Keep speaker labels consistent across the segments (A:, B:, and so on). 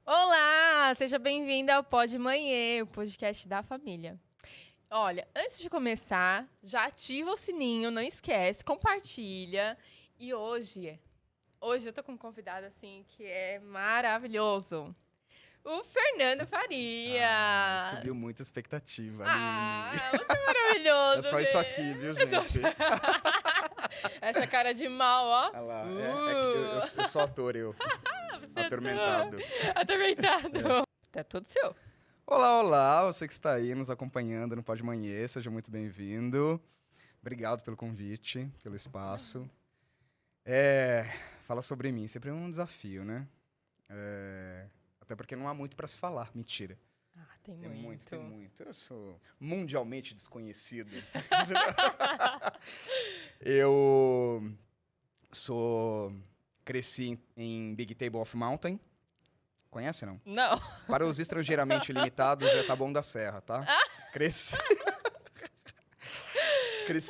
A: Olá, seja bem-vindo ao Pod Manhã, o podcast da família. Olha, antes de começar, já ativa o sininho, não esquece, compartilha. E hoje eu tô com um convidado assim que é maravilhoso. O Fernando Faria.
B: Subiu muita expectativa, Aline.
A: Você é maravilhoso,
B: É só isso aqui, viu, gente?
A: Essa cara de mal, ó.
B: Olha lá, eu sou ator,
A: Você é
B: atormentado.
A: Atormentado. Tá tudo seu.
B: Olá, você que está aí nos acompanhando no Pod Manhã, seja muito bem-vindo. Obrigado pelo convite, pelo espaço. Falar sobre mim sempre é um desafio, né? Até porque não há muito para se falar, mentira.
A: Tem
B: muito. Eu sou mundialmente desconhecido. Eu cresci em Big Table of Mountain. Conhece, não?
A: Não.
B: Para os estrangeiramente limitados, é Taboão da Serra, tá? Cresci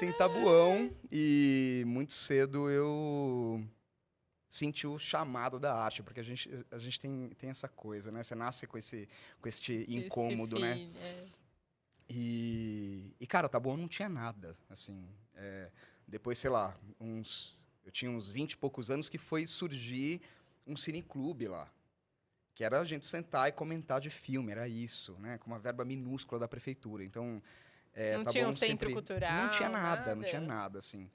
B: em Taboão e muito cedo eu senti o chamado da arte, porque a gente tem essa coisa, né? Você nasce com este incômodo, né? E, cara, Taboão não tinha nada, assim. Depois, sei lá, eu tinha uns 20 e poucos anos que foi surgir um cineclube lá. Que era a gente sentar e comentar de filme, era isso, né? Com uma verba minúscula da prefeitura. Então,
A: não tinha um centro cultural?
B: Não tinha nada, assim.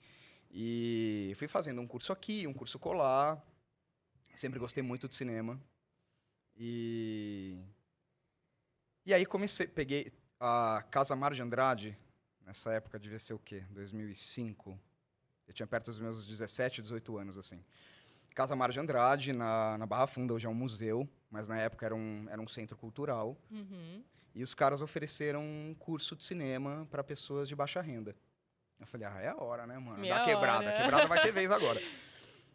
B: E fui fazendo um curso aqui, um curso colar. Sempre gostei muito de cinema. E aí peguei a Casa Mar de Andrade, nessa época devia ser o quê? 2005. Eu tinha perto dos meus 17, 18 anos, assim. Casa Mar de Andrade, na Barra Funda, hoje é um museu, mas na época era um centro cultural.
A: Uhum.
B: E os caras ofereceram um curso de cinema para pessoas de baixa renda. Eu falei, é a hora, né, mano?
A: Minha
B: Dá quebrada,
A: hora.
B: a quebrada vai ter vez agora.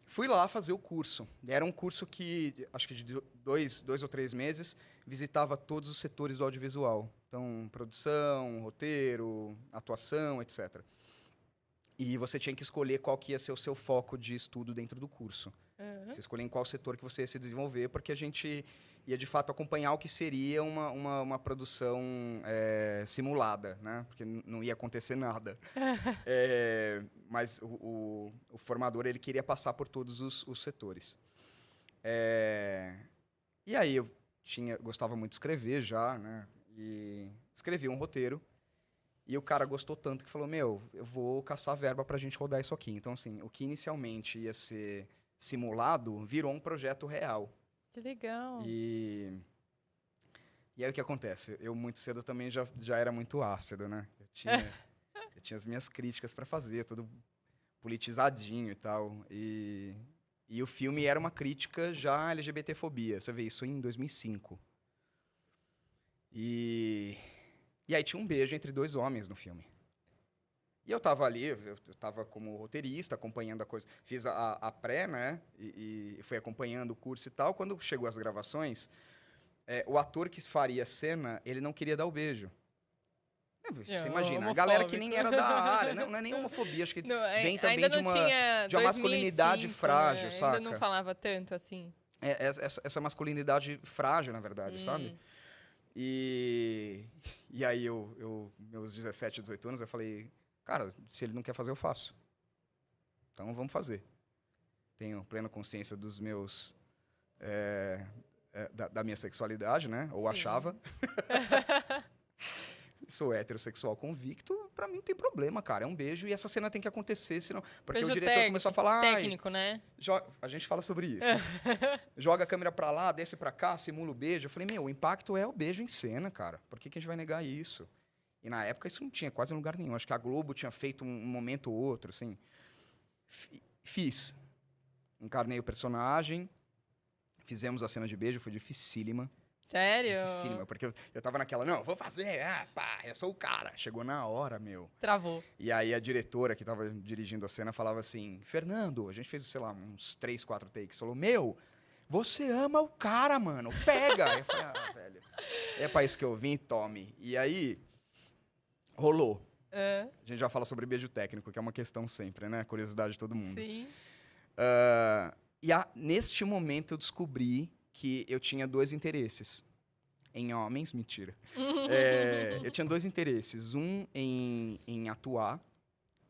B: Fui lá fazer o curso. Era um curso que, acho que de 2 ou 3 meses, visitava todos os setores do audiovisual. Então, produção, roteiro, atuação, etc. E você tinha que escolher qual que ia ser o seu foco de estudo dentro do curso.
A: Uhum.
B: Você escolhia em qual setor que você ia se desenvolver, porque a gente ia, de fato, acompanhar o que seria uma produção simulada, né? Porque não ia acontecer nada. Mas o formador, ele queria passar por todos os setores. E aí, eu gostava muito de escrever já, né? E escrevi um roteiro. E o cara gostou tanto que falou, eu vou caçar verba pra gente rodar isso aqui. Então, assim, o que inicialmente ia ser simulado virou um projeto real.
A: Que legal.
B: E aí o que acontece? Eu muito cedo também já era muito ácido, né? Eu tinha as minhas críticas pra fazer, tudo politizadinho e tal. E o filme era uma crítica já à LGBTfobia. Você vê isso em 2005. E aí tinha um beijo entre 2 homens no filme. E eu tava ali, eu tava como roteirista, acompanhando a coisa. Fiz a pré, né? E fui acompanhando o curso e tal. Quando chegou as gravações, o ator que faria a cena, ele não queria dar o beijo. Você imagina, a galera que nem era da área, não é nem homofobia, acho que vem também de uma masculinidade frágil, saca?
A: Ainda não falava tanto assim.
B: Essa masculinidade frágil, na verdade, sabe? E aí, meus 17, 18 anos, eu falei, cara, se ele não quer fazer, eu faço. Então, vamos fazer. Tenho plena consciência dos meus... da minha sexualidade, né? Ou achava. Sou heterossexual convicto, pra mim não tem problema, cara. É um beijo e essa cena tem que acontecer, senão... Porque
A: Beijo
B: o diretor começou a falar...
A: Técnico, né?
B: A gente fala sobre isso. Joga a câmera pra lá, desce pra cá, simula o beijo. Eu falei, o impacto é o beijo em cena, cara. Por que a gente vai negar isso? E na época isso não tinha quase em lugar nenhum. Acho que a Globo tinha feito um momento ou outro, assim. Fiz. Encarnei o personagem. Fizemos a cena de beijo, foi dificílima.
A: Sério?
B: Dificílima, porque eu tava naquela, não, vou fazer, eu sou o cara. Chegou na hora,
A: Travou.
B: E aí a diretora que tava dirigindo a cena falava assim, Fernando, a gente fez, sei lá, uns 3, 4 takes, falou, você ama o cara, mano, pega. Eu falei, velho, é pra isso que eu vim, tome. E aí, rolou. A gente já fala sobre beijo técnico, que é uma questão sempre, né? Curiosidade de todo mundo.
A: Sim.
B: E neste momento eu descobri que eu tinha dois interesses. Em homens, mentira. Eu tinha dois interesses. Um em atuar,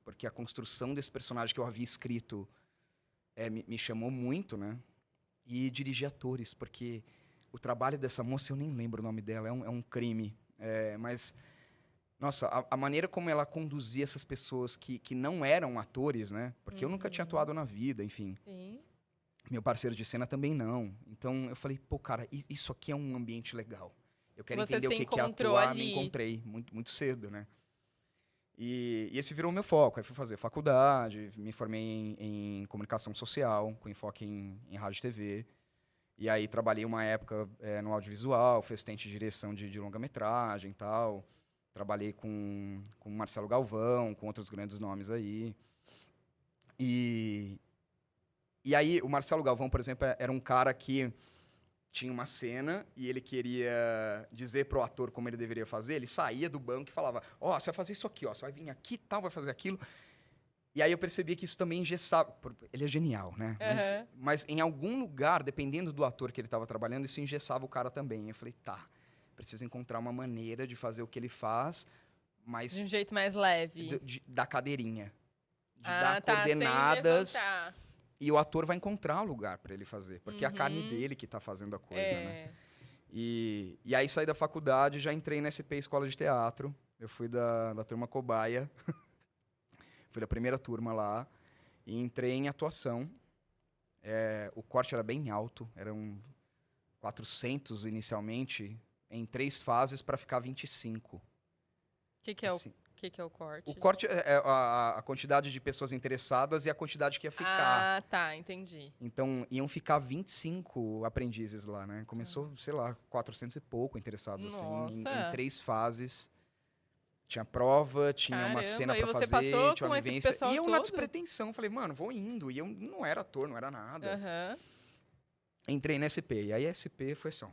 B: porque a construção desse personagem que eu havia escrito me chamou muito, né? E dirigir atores, porque o trabalho dessa moça, eu nem lembro o nome dela, é um crime. Mas, nossa, a maneira como ela conduzia essas pessoas que não eram atores, né? Porque eu nunca tinha atuado na vida, enfim.
A: Sim.
B: Meu parceiro de cena também não. Então, eu falei, pô, cara, isso aqui é um ambiente legal. Eu quero
A: Você
B: entender o
A: se
B: que é
A: encontrou
B: atuar,
A: ali.
B: me encontrei muito, muito cedo, né? E esse virou o meu foco. Aí fui fazer faculdade, me formei em comunicação social, com enfoque em rádio e TV. E aí trabalhei uma época no audiovisual, fui assistente de direção de longa-metragem e tal. Trabalhei com Marcelo Galvão, com outros grandes nomes aí. E aí o Marcelo Galvão, por exemplo, era um cara que tinha uma cena e ele queria dizer pro ator como ele deveria fazer. Ele saía do banco e falava, você vai fazer isso aqui, você vai vir aqui e tal, vai fazer aquilo. E aí eu percebi que isso também engessava. Ele é genial, né? Mas em algum lugar, dependendo do ator que ele estava trabalhando, isso engessava o cara também. Eu falei, tá, preciso encontrar uma maneira de fazer o que ele faz, mas...
A: De um jeito mais leve.
B: Da cadeirinha. De dar
A: tá,
B: coordenadas.
A: Sem levantar.
B: E o ator vai encontrar um lugar para ele fazer. Porque é a carne dele que tá fazendo a coisa, né? E aí saí da faculdade, já entrei na SP Escola de Teatro. Eu fui da turma cobaia. Fui da primeira turma lá. E entrei em atuação. O corte era bem alto. Eram 400 inicialmente, em 3 fases para ficar 25.
A: O que é
B: assim,
A: que é o corte?
B: O corte é a quantidade de pessoas interessadas e a quantidade que ia ficar.
A: Ah, tá, entendi.
B: Então, iam ficar 25 aprendizes lá, né? Começou, sei lá, 400 e pouco interessados, assim, em 3 fases. Tinha prova, tinha uma cena pra fazer,
A: passou
B: tinha
A: com
B: uma vivência.
A: esse pessoal
B: E eu
A: todo?
B: na despretensão, falei, mano, vou indo. E eu não era ator, não era nada. Entrei na SP. E aí a SP foi assim, ó.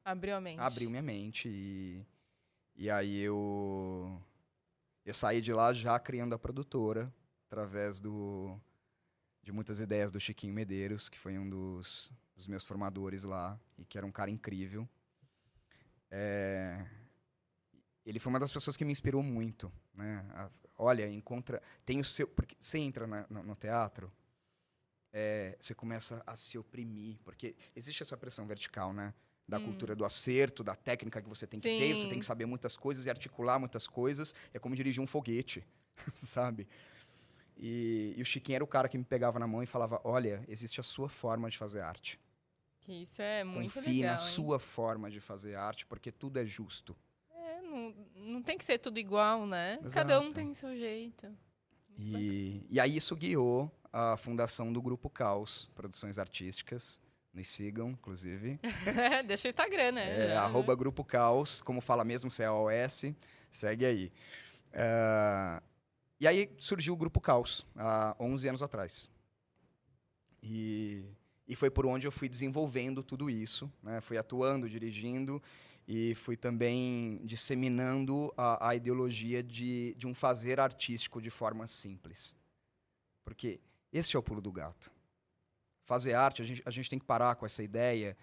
A: Abriu a mente.
B: Abriu minha mente. E aí eu saí de lá já criando a produtora, através de muitas ideias do Chiquinho Medeiros, que foi um dos meus formadores lá, e que era um cara incrível. Ele foi uma das pessoas que me inspirou muito, né? Olha, tem o seu... Porque você entra no teatro, você começa a se oprimir, porque existe essa pressão vertical, né? Da cultura do acerto, da técnica que você tem que ter, você tem que saber muitas coisas e articular muitas coisas. É como dirigir um foguete, sabe? E o Chiquinho era o cara que me pegava na mão e falava, olha, existe a sua forma de fazer arte.
A: Que isso é muito legal,
B: Confie na sua forma de fazer arte, porque tudo é justo.
A: Não tem que ser tudo igual, né?
B: Exato.
A: Cada um tem seu jeito.
B: E aí isso guiou a fundação do Grupo Caos, Produções Artísticas. Nos sigam, inclusive.
A: Deixa o Instagram, né?
B: @ Grupo Caos, como fala mesmo, CAOS. Segue aí. E aí surgiu o Grupo Caos, há 11 anos atrás. E foi por onde eu fui desenvolvendo tudo isso, né? Fui atuando, dirigindo e fui também disseminando a ideologia de um fazer artístico de forma simples. Porque esse é o pulo do gato. Fazer arte, a gente tem que parar com essa ideia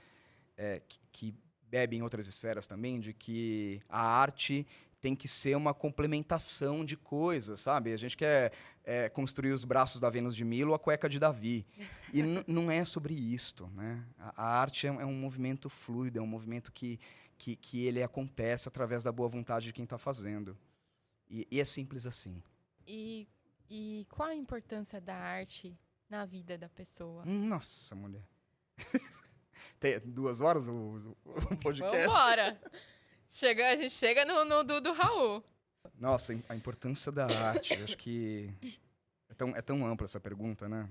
B: que bebe em outras esferas também, de que a arte tem que ser uma complementação de coisas, sabe? A gente quer construir os braços da Vênus de Milo ou a cueca de Davi. E não é sobre isto, né? A arte é um movimento fluido, é um movimento que ele acontece através da boa vontade de quem está fazendo. E é simples assim.
A: E qual a importância da arte na vida da pessoa?
B: Nossa, mulher. Tem 2 horas o podcast?
A: Vambora! A gente chega no do Raul.
B: Nossa, a importância da arte. Eu acho que é tão ampla essa pergunta, né?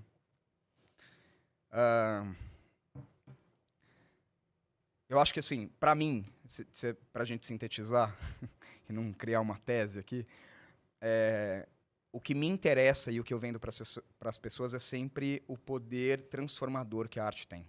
B: Eu acho que, assim, para mim, pra gente sintetizar e não criar uma tese aqui, o que me interessa e o que eu vendo para as pessoas é sempre o poder transformador que a arte tem.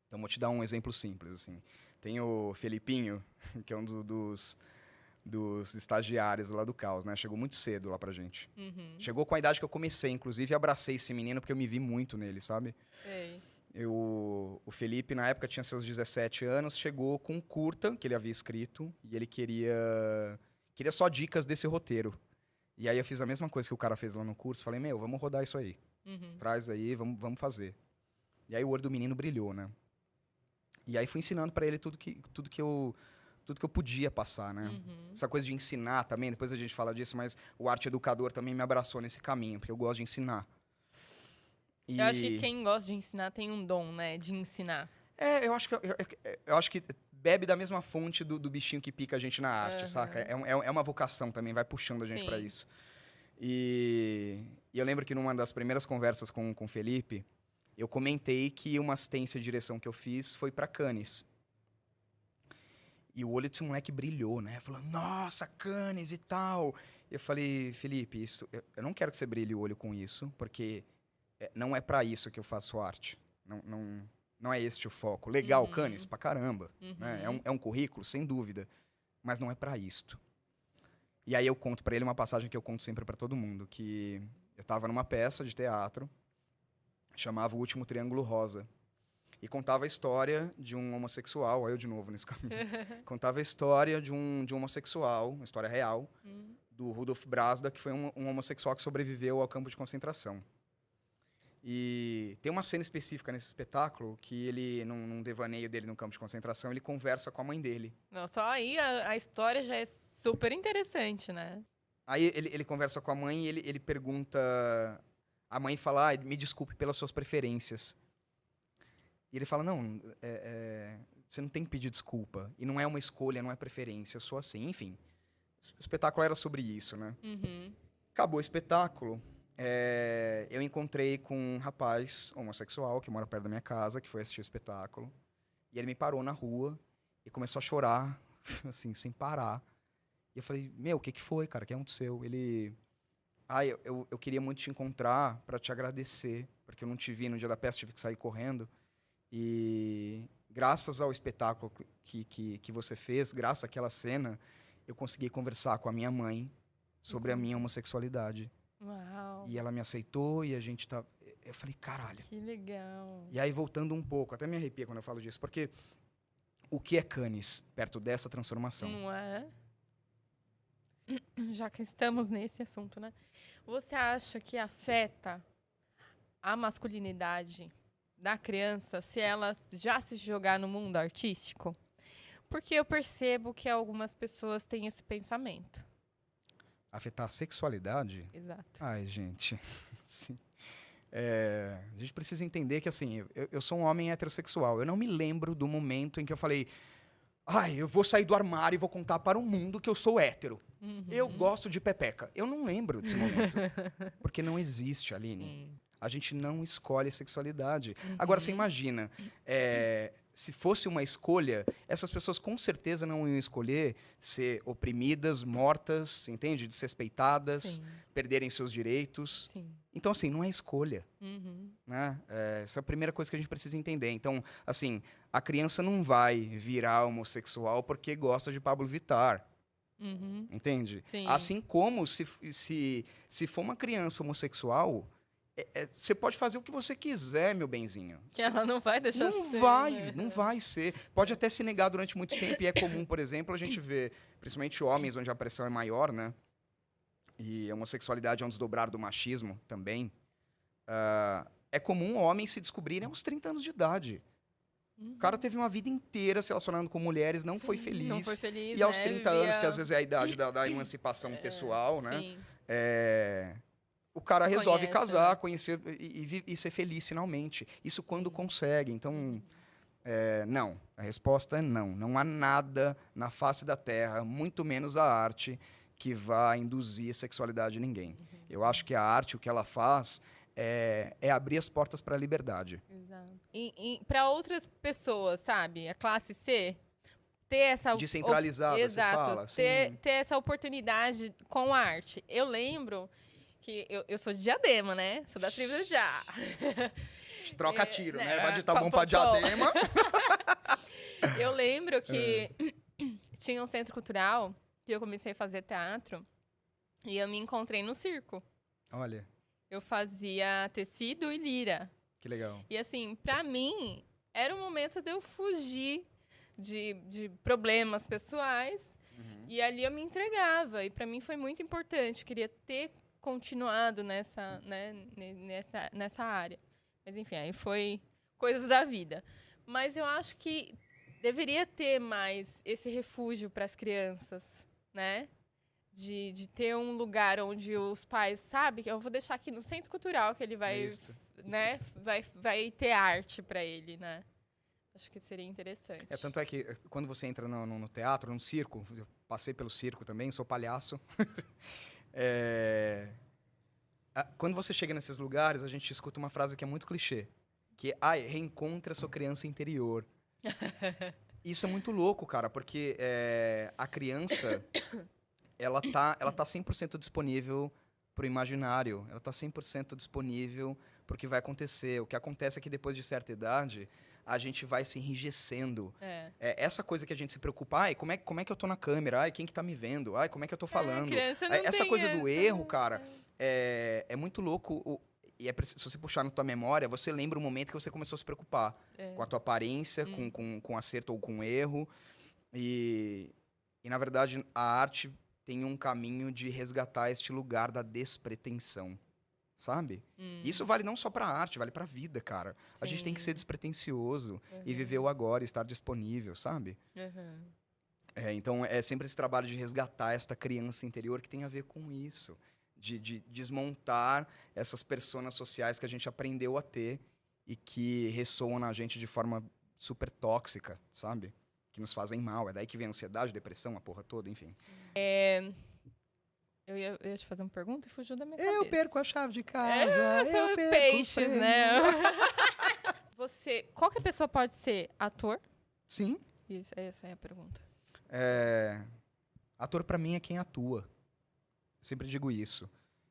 B: Então, vou te dar um exemplo simples, assim. Tem o Felipinho, que é um dos estagiários lá do Caos, né? Chegou muito cedo lá pra gente. Chegou com a idade que eu comecei, inclusive, abracei esse menino porque eu me vi muito nele, sabe?
A: Sei.
B: O Felipe, na época, tinha seus 17 anos, chegou com um curta que ele havia escrito e ele queria só dicas desse roteiro. E aí eu fiz a mesma coisa que o cara fez lá no curso. Falei, vamos rodar isso aí. Traz aí, vamos fazer. E aí o olho do menino brilhou, né? E aí fui ensinando pra ele tudo que eu podia passar, né? Essa coisa de ensinar também, depois a gente fala disso, mas o arte educador também me abraçou nesse caminho, porque eu gosto de ensinar.
A: Eu acho que quem gosta de ensinar tem um dom, né? De ensinar.
B: Eu acho que bebe da mesma fonte do bichinho que pica a gente na arte, saca? É uma vocação também, vai puxando a gente pra isso. E eu lembro que numa das primeiras conversas com o Felipe, eu comentei que uma assistência de direção que eu fiz foi pra Cannes. E o olho desse moleque brilhou, né? Falou, nossa, Cannes e tal. Eu falei, Felipe, eu não quero que você brilhe o olho com isso, porque não é pra isso que eu faço arte. Não é este o foco. Legal, Cannes, pra caramba. Né? É um currículo, sem dúvida. Mas não é pra isto. E aí eu conto pra ele uma passagem que eu conto sempre pra todo mundo, que eu tava numa peça de teatro, chamava O Último Triângulo Rosa. E contava a história de um homossexual, olha eu de novo nesse caminho. Contava a história de um homossexual, uma história real, do Rudolf Brasda, que foi um homossexual que sobreviveu ao campo de concentração. E tem uma cena específica nesse espetáculo que ele, num devaneio dele no campo de concentração, ele conversa com a mãe dele.
A: Não, só aí a história já é super interessante, né?
B: Aí ele conversa com a mãe e ele pergunta... A mãe fala, me desculpe pelas suas preferências. E ele fala, não, você não tem que pedir desculpa. E não é uma escolha, não é preferência, eu sou assim. Enfim, o espetáculo era sobre isso, né? Acabou o espetáculo, eu encontrei com um rapaz homossexual que mora perto da minha casa, que foi assistir o espetáculo. E ele me parou na rua e começou a chorar, assim, sem parar. E eu falei, o que foi, cara? O que aconteceu? Ele... eu queria muito te encontrar para te agradecer, porque eu não te vi no dia da peça, tive que sair correndo. E graças ao espetáculo que você fez, graças àquela cena, eu consegui conversar com a minha mãe sobre a minha homossexualidade.
A: Uau!
B: E ela me aceitou e a gente tá... Eu falei, caralho.
A: Que legal.
B: E aí, voltando um pouco, até me arrepia quando eu falo disso, porque o que é Cannes perto dessa transformação?
A: Não é? Já que estamos nesse assunto, né? Você acha que afeta a masculinidade da criança se ela já se jogar no mundo artístico? Porque eu percebo que algumas pessoas têm esse pensamento.
B: Afetar a sexualidade?
A: Exato.
B: Ai, gente. Sim. A gente precisa entender que, assim, eu sou um homem heterossexual. Eu não me lembro do momento em que eu falei... eu vou sair do armário e vou contar para o mundo que eu sou hétero. Eu gosto de pepeca. Eu não lembro desse momento. Porque não existe, Aline. A gente não escolhe a sexualidade. Agora, você imagina, se fosse uma escolha, essas pessoas com certeza não iam escolher ser oprimidas, mortas, entende? Desrespeitadas, perderem seus direitos.
A: Sim.
B: Então, assim, não é escolha. Né? Essa é a primeira coisa que a gente precisa entender. Então, assim, a criança não vai virar homossexual porque gosta de Pablo Vittar. Entende?
A: Sim.
B: Assim como se for uma criança homossexual, você pode fazer o que você quiser, meu benzinho.
A: Que ela não vai deixar de ser.
B: Não vai ser. Pode até se negar durante muito tempo, e é comum, por exemplo, a gente ver, principalmente homens, onde a pressão é maior, né? E a homossexualidade é um desdobrar do machismo também. É comum homens se descobrirem aos 30 anos de idade. O cara teve uma vida inteira se relacionando com mulheres, não foi feliz.
A: Não foi feliz,
B: e aos
A: né?
B: 30 anos, que às vezes é a idade da emancipação pessoal, né?
A: Sim.
B: O cara resolve
A: Conhece,
B: casar,
A: né?
B: conhecer e ser feliz finalmente. Isso quando consegue. Então, não. A resposta é não. Não há nada na face da Terra, muito menos a arte, que vá induzir sexualidade em ninguém. Eu acho que a arte, o que ela faz, é abrir as portas para a liberdade.
A: Exato. E para outras pessoas, sabe? A classe C, ter essa...
B: Descentralizada, você fala?
A: Ter essa oportunidade com a arte. Eu lembro que eu sou de Diadema, né? Sou da tribo de Já.
B: Troca tiro, né? Vai de tá bom pra Diadema.
A: Eu lembro que tinha um centro cultural que eu comecei a fazer teatro e eu me encontrei no circo.
B: Olha,
A: Eu fazia tecido e lira.
B: Que legal.
A: E assim, pra mim, era um momento de eu fugir de problemas pessoais. E ali eu me entregava. E pra mim foi muito importante. Eu queria ter continuado nessa área. Mas enfim, aí foi coisas da vida. Mas eu acho que deveria ter mais esse refúgio para as crianças, né? De ter um lugar onde os pais, sabe? Eu vou deixar aqui no Centro Cultural que ele vai,
B: Isso.
A: né? Vai ter arte para ele, né? Acho que seria interessante.
B: Tanto é que quando você entra no teatro, no circo, eu passei pelo circo também, sou palhaço. Quando você chega nesses lugares, a gente escuta uma frase que é muito clichê, que é, reencontra a sua criança interior. Isso é muito louco, cara, porque a criança, ela tá 100% disponível pro imaginário, ela tá 100% disponível pro que vai acontecer. O que acontece é que depois de certa idade, a gente vai se enrijecendo. Essa coisa que a gente se preocupa, ai, como é que eu tô na câmera? Ai, quem que tá me vendo? Ai, como é que eu tô falando?
A: Criança não
B: Essa
A: tem
B: coisa do
A: essa,
B: erro, cara, é muito louco. E se você puxar na tua memória, você lembra o momento que você começou a se preocupar com a tua aparência, com acerto ou com erro. E, na verdade, a arte tem um caminho de resgatar este lugar da despretensão, sabe? Isso vale não só pra arte, vale pra vida, cara. A gente tem que ser despretensioso e viver o agora, estar disponível, sabe? Então, é sempre esse trabalho de resgatar esta criança interior que tem a ver com isso. De desmontar essas personas sociais que a gente aprendeu a ter e que ressoam na gente de forma super tóxica, sabe? Que nos fazem mal. É daí que vem a ansiedade, depressão, a porra toda, enfim.
A: Eu ia te fazer uma pergunta e fugiu da minha cabeça.
B: Eu perco a chave de casa,
A: sou
B: perco
A: peixes,
B: o
A: né? Qualquer pessoa pode ser ator?
B: Sim.
A: Essa é a pergunta.
B: Ator, pra mim, é quem atua. Sempre digo isso.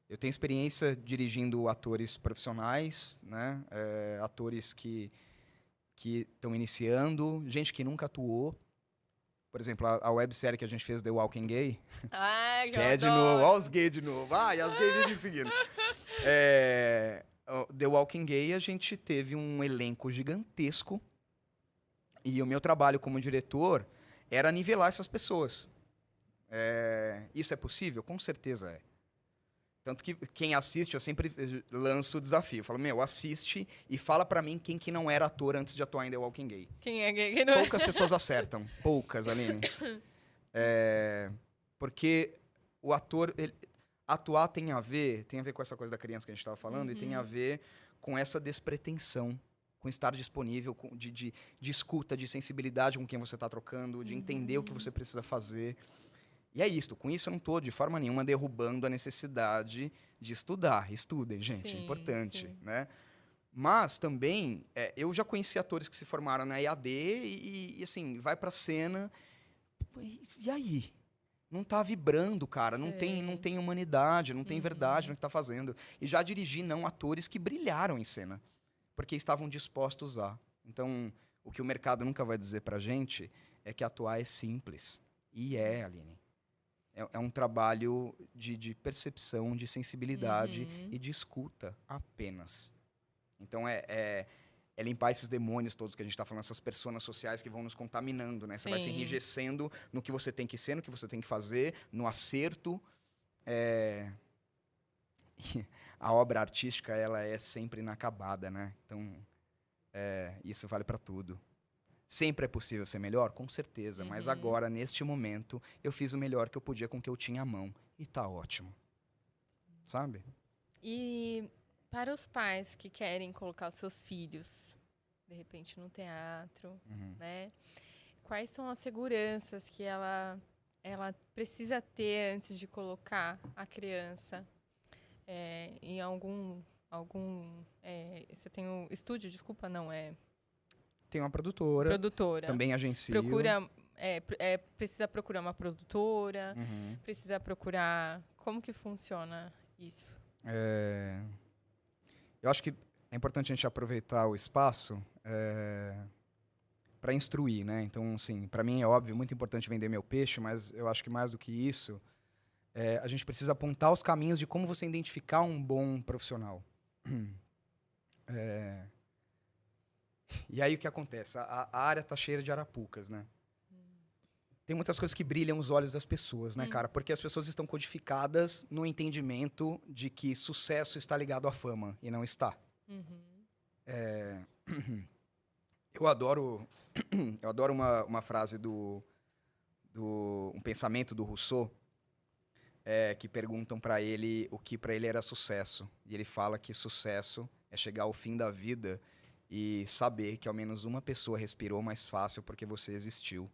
B: Eu tenho experiência dirigindo atores profissionais, né? Atores que estão iniciando, gente que nunca atuou. Por exemplo, a websérie que a gente fez, The Walking Gay.
A: Ai,
B: que é de novo, olha os gays de novo. Ai, as gays vivem seguindo. The Walking Gay, a gente teve um elenco gigantesco. E o meu trabalho como diretor era nivelar essas pessoas. Isso é possível? Com certeza é. Tanto que quem assiste, eu sempre lanço o desafio. Eu falo, assiste e fala pra mim quem que não era ator antes de atuar em The Walking Gay.
A: Quem é gay? Quem não
B: Poucas pessoas acertam. Poucas, Aline. Porque o ator... atuar tem a ver com essa coisa da criança que a gente estava falando, e tem a ver com essa despretensão, com estar disponível, de escuta, de sensibilidade com quem você está trocando, de entender o que você precisa fazer. E é isso. Com isso, eu não estou, de forma nenhuma, derrubando a necessidade de estudar. Estudem, gente.
A: Sim,
B: é importante,
A: sim.
B: né? Mas, também, eu já conheci atores que se formaram na EAD e assim, vai pra cena... E aí? Não tá vibrando, cara. Não tem humanidade, não tem verdade no que tá fazendo. E já dirigi atores que brilharam em cena, porque estavam dispostos a. Então, o que o mercado nunca vai dizer pra gente é que atuar é simples. E Aline. É um trabalho de percepção, de sensibilidade e de escuta apenas. Então, é limpar esses demônios todos que a gente está falando, essas personas sociais que vão nos contaminando, né? Você vai se enrijecendo no que você tem que ser, no que você tem que fazer, no acerto. A obra artística, ela é sempre inacabada, né? Então, isso vale para tudo. Sempre é possível ser melhor? Com certeza. Mas agora, neste momento, eu fiz o melhor que eu podia com o que eu tinha à mão. E tá ótimo. Sabe?
A: E para os pais que querem colocar os seus filhos, de repente, no teatro, né? Quais são as seguranças que ela precisa ter antes de colocar a criança em algum você tem um estúdio? Desculpa, não,
B: Tem uma produtora. Também agencio.
A: Precisa procurar uma produtora, precisa procurar... Como que funciona isso?
B: Eu acho que é importante a gente aproveitar o espaço para instruir, né? Então, assim, para mim é óbvio, muito importante vender meu peixe, mas eu acho que mais do que isso, a gente precisa apontar os caminhos de como você identificar um bom profissional. E aí o que acontece? A área tá cheia de arapucas, né? Tem muitas coisas que brilham os olhos das pessoas, né, cara? Porque as pessoas estão codificadas no entendimento de que sucesso está ligado à fama, e não está. Eu adoro, eu adoro uma frase um pensamento do Rousseau, que perguntam para ele o que para ele era sucesso. E ele fala que sucesso é chegar ao fim da vida e saber que ao menos uma pessoa respirou mais fácil porque você existiu.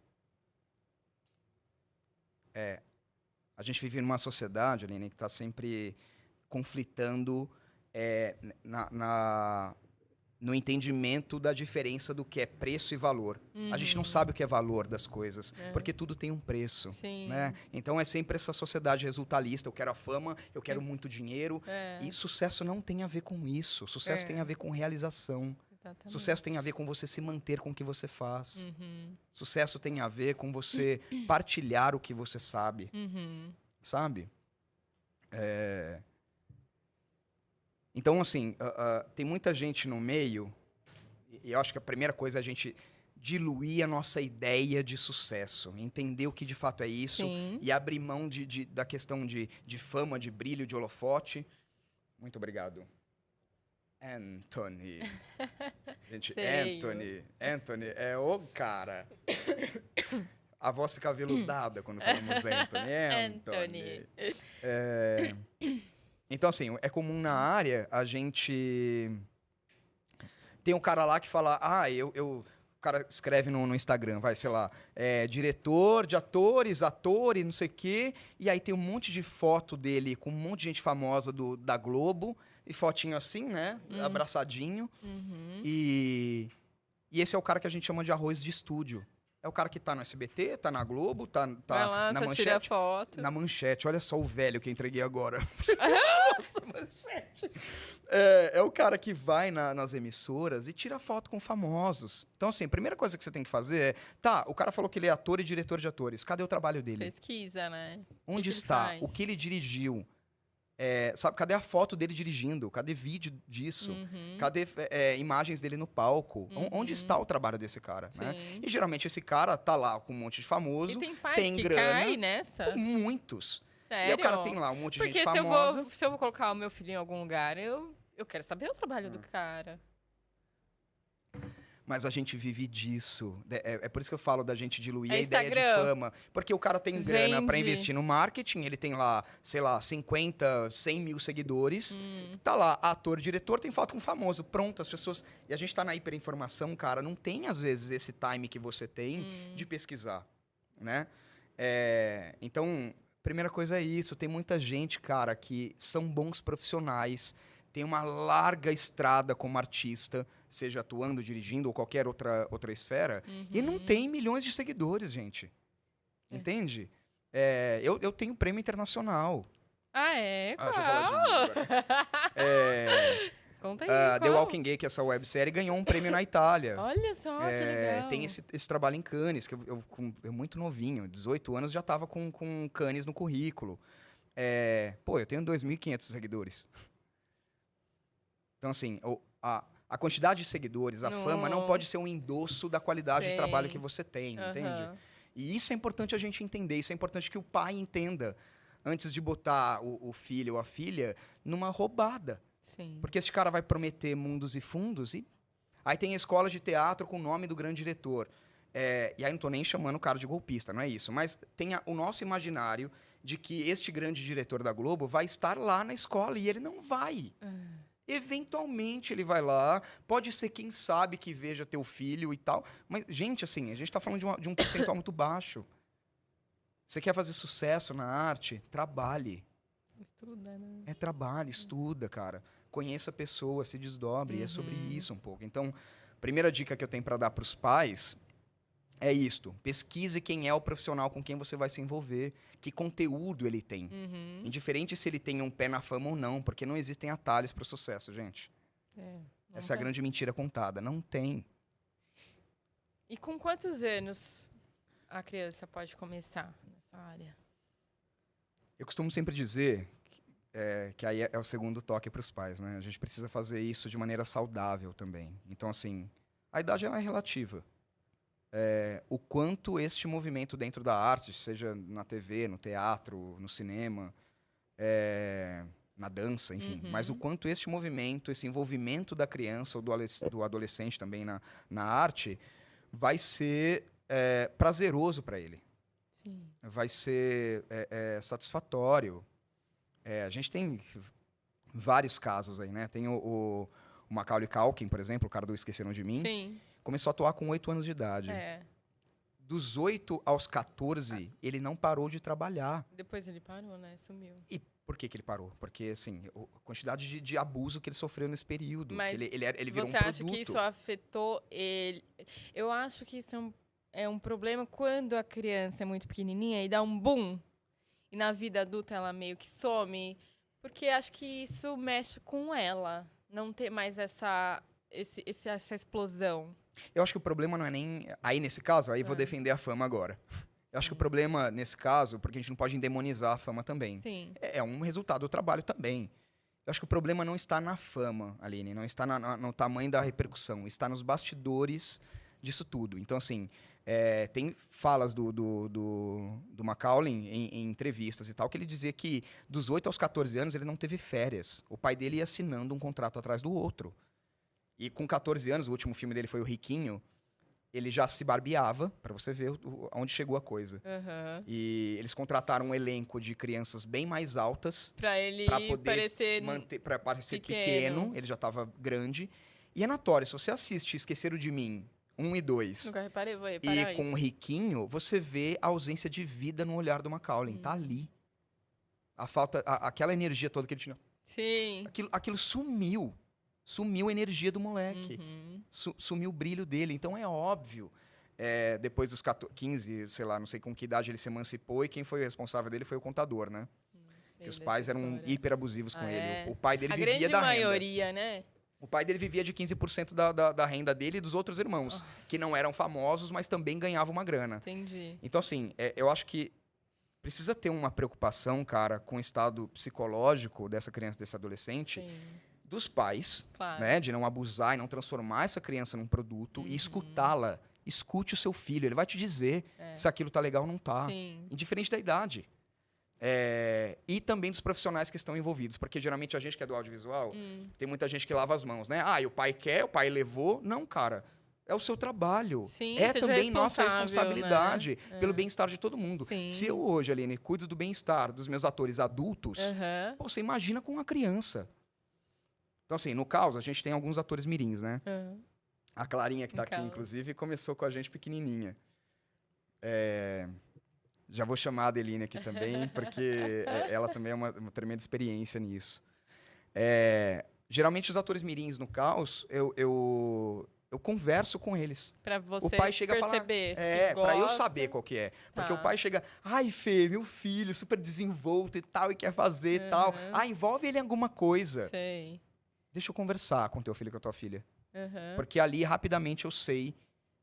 B: A gente vive numa sociedade, Aline, que está sempre conflitando no entendimento da diferença do que é preço e valor. A gente não sabe o que é valor das coisas, porque tudo tem um preço.
A: Sim.
B: Né? Então é sempre essa sociedade resultalista. Eu quero a fama, eu quero muito dinheiro. E sucesso não tem a ver com isso. Sucesso tem a ver com realização.
A: Exatamente.
B: Sucesso tem a ver com você se manter com o que você faz. Sucesso tem a ver com você partilhar o que você sabe. Sabe? Então, assim, tem muita gente no meio, e eu acho que a primeira coisa é a gente diluir a nossa ideia de sucesso, entender o que de fato é isso.
A: Sim.
B: E abrir mão da questão de fama, de brilho, de holofote. Muito obrigado. Anthony. Gente,
A: Sei.
B: Anthony é o cara. A voz fica aveludada quando falamos Anthony. Então, assim, é comum na área a gente... Tem um cara lá que fala... O cara escreve no Instagram, vai, sei lá... diretor de atores, não sei o quê... E aí tem um monte de foto dele com um monte de gente famosa da Globo... E fotinho assim, né? Abraçadinho. E esse é o cara que a gente chama de arroz de estúdio. É o cara que tá no SBT, tá na Globo, tá
A: Vai lá,
B: na
A: só
B: Manchete.
A: tira foto.
B: Na Manchete. Olha só o velho que eu entreguei agora. Nossa, Manchete. É o cara que vai nas emissoras e tira foto com famosos. Então, assim, a primeira coisa que você tem que fazer o cara falou que ele é ator e diretor de atores. Cadê o trabalho dele?
A: Pesquisa, né?
B: Onde
A: que
B: está?
A: ele faz?
B: O que ele dirigiu? Sabe, cadê a foto dele dirigindo? Cadê vídeo disso? Cadê imagens dele no palco? Onde está o trabalho desse cara? Né? E geralmente esse cara tá lá com um monte de famoso,
A: E tem pais
B: tem
A: que
B: grana,
A: cai nessa?
B: muitos.
A: Sério?
B: E aí o cara tem lá um monte de
A: Porque
B: gente famosa.
A: se eu vou colocar o meu filho em algum lugar, eu quero saber o trabalho do cara.
B: Mas a gente vive disso. É por isso que eu falo da gente diluir
A: É
B: a ideia de
A: Instagram.
B: fama. Porque o cara tem grana pra
A: Vende.
B: investir no marketing, ele tem lá, sei lá, 50, 100 mil seguidores. Tá lá, ator, diretor, tem foto com famoso. Pronto, as pessoas... E a gente tá na hiperinformação, cara. Não tem, às vezes, esse time que você tem de pesquisar, né? Então, primeira coisa é isso. Tem muita gente, cara, que são bons profissionais, tem uma larga estrada como artista, seja atuando, dirigindo ou qualquer outra esfera, e não tem milhões de seguidores, gente. Entende? Eu tenho prêmio internacional.
A: Ah, é?
B: Deixa eu falar de mim agora.
A: Conta aí,
B: The
A: qual?
B: Walking Gay, que é essa websérie, ganhou um prêmio na Itália.
A: Olha só, que legal.
B: Tem esse trabalho em Cannes, que eu muito novinho, 18 anos, já estava com Cannes no currículo. Eu tenho 2.500 seguidores. Então, assim, a quantidade de seguidores, a fama, não pode ser um endosso da qualidade de trabalho que você tem, entende? E isso é importante a gente entender, isso é importante que o pai entenda, antes de botar o filho ou a filha numa roubada.
A: Sim.
B: Porque esse cara vai prometer mundos e fundos e... Aí tem a escola de teatro com o nome do grande diretor. E aí não tô nem chamando o cara de golpista, não é isso. Mas tem o nosso imaginário de que este grande diretor da Globo vai estar lá na escola e ele não vai. Eventualmente ele vai lá, pode ser quem sabe que veja teu filho e tal. Mas, gente, assim, a gente tá falando de um percentual muito baixo. Você quer fazer sucesso na arte? Trabalhe.
A: Estuda, né?
B: Trabalhe, estuda, cara. Conheça pessoas, se desdobre. E é sobre isso um pouco. Então, primeira dica que eu tenho para dar para os pais é isto. Pesquise quem é o profissional com quem você vai se envolver. Que conteúdo ele tem. Indiferente se ele tem um pé na fama ou não. Porque não existem atalhos para o sucesso, gente. Essa é a grande mentira contada. Não tem.
A: E com quantos anos a criança pode começar nessa área?
B: Eu costumo sempre dizer que aí é o segundo toque para os pais, né? A gente precisa fazer isso de maneira saudável também. Então, assim, A idade ela é relativa. O quanto este movimento dentro da arte, seja na TV, no teatro, no cinema, na dança, enfim, mas o quanto este movimento, esse envolvimento da criança ou do adolescente também na arte, vai ser prazeroso para ele.
A: Sim.
B: Vai ser satisfatório. A gente tem vários casos aí, né? Tem o Macaulay Culkin, por exemplo, o cara do Esqueceram de Mim.
A: Sim.
B: Começou a atuar com 8 anos de idade. Dos 8 aos 14, ele não parou de trabalhar.
A: Depois ele parou, né? Sumiu.
B: E por que ele parou? Porque, assim, a quantidade de abuso que ele sofreu nesse período.
A: Mas
B: ele virou um
A: você acha
B: produto.
A: que isso afetou ele? Eu acho que isso é um problema quando a criança é muito pequenininha e dá um boom. E na vida adulta ela meio que some. Porque acho que isso mexe com ela. Não ter mais essa explosão.
B: Eu acho que o problema não é nem... Aí, nesse caso, vou defender a fama agora. Eu acho que o problema, nesse caso, porque a gente não pode endemonizar a fama também.
A: Sim.
B: É um resultado do trabalho também. Eu acho que o problema não está na fama, Aline, não está no tamanho da repercussão, está nos bastidores disso tudo. Então, assim, tem falas do Macaulay em entrevistas e tal, que ele dizia que dos 8 aos 14 anos ele não teve férias. O pai dele ia assinando um contrato atrás do outro. E com 14 anos, o último filme dele foi O Riquinho, ele já se barbeava, pra você ver onde chegou a coisa. E eles contrataram um elenco de crianças bem mais altas.
A: Pra ele
B: poder parecer pequeno. Ele já tava grande. E é notório, se você assiste Esqueceram de Mim 1 e 2...
A: Nunca reparei, vou reparar
B: E com O Riquinho, você vê a ausência de vida no olhar do Macaulay. Tá ali. Aquela energia toda que ele tinha.
A: Sim.
B: Aquilo sumiu. Sumiu a energia do moleque. Sumiu o brilho dele. Então, é óbvio. Depois dos 15, sei lá, não sei com que idade ele se emancipou, e quem foi o responsável dele foi o contador, né? Que os pais eram hiper abusivos com ele. O pai dele vivia da renda.
A: A grande maioria, né?
B: O pai dele vivia de 15% da renda dele e dos outros irmãos, que não eram famosos, mas também ganhavam uma grana.
A: Entendi.
B: Então, assim, eu acho que precisa ter uma preocupação, cara, com o estado psicológico dessa criança, desse adolescente.
A: Sim.
B: Dos pais,
A: Claro.
B: né, de não abusar e não transformar essa criança num produto e escutá-la. Escute o seu filho, ele vai te dizer se aquilo tá legal ou não tá.
A: Sim.
B: Indiferente da idade. E também dos profissionais que estão envolvidos, porque geralmente a gente que é do audiovisual, tem muita gente que lava as mãos, né? E o pai quer, o pai levou. Não, cara, é o seu trabalho.
A: Sim,
B: é
A: seja
B: também nossa
A: responsável,
B: responsabilidade
A: né?
B: pelo bem-estar de todo mundo.
A: Sim.
B: Se eu hoje, Aline, cuido do bem-estar dos meus atores adultos, pô, você imagina com uma criança. Então, assim, no caso, a gente tem alguns atores mirins, né? A Clarinha, que tá aqui, inclusive, começou com a gente pequenininha. Já vou chamar a Adeline aqui também, porque ela também é uma tremenda experiência nisso. Geralmente, os atores mirins, no caos, eu converso com eles.
A: Pra você
B: o pai chega
A: perceber
B: a falar, pra eu saber qual que é. Porque
A: Tá.
B: o pai chega, ai, Fê, meu filho, super desenvolto e tal, e quer fazer e tal. Envolve ele em alguma coisa.
A: Sei.
B: Deixa eu conversar com teu filho e com a tua filha.
A: Uhum.
B: Porque ali, rapidamente, eu sei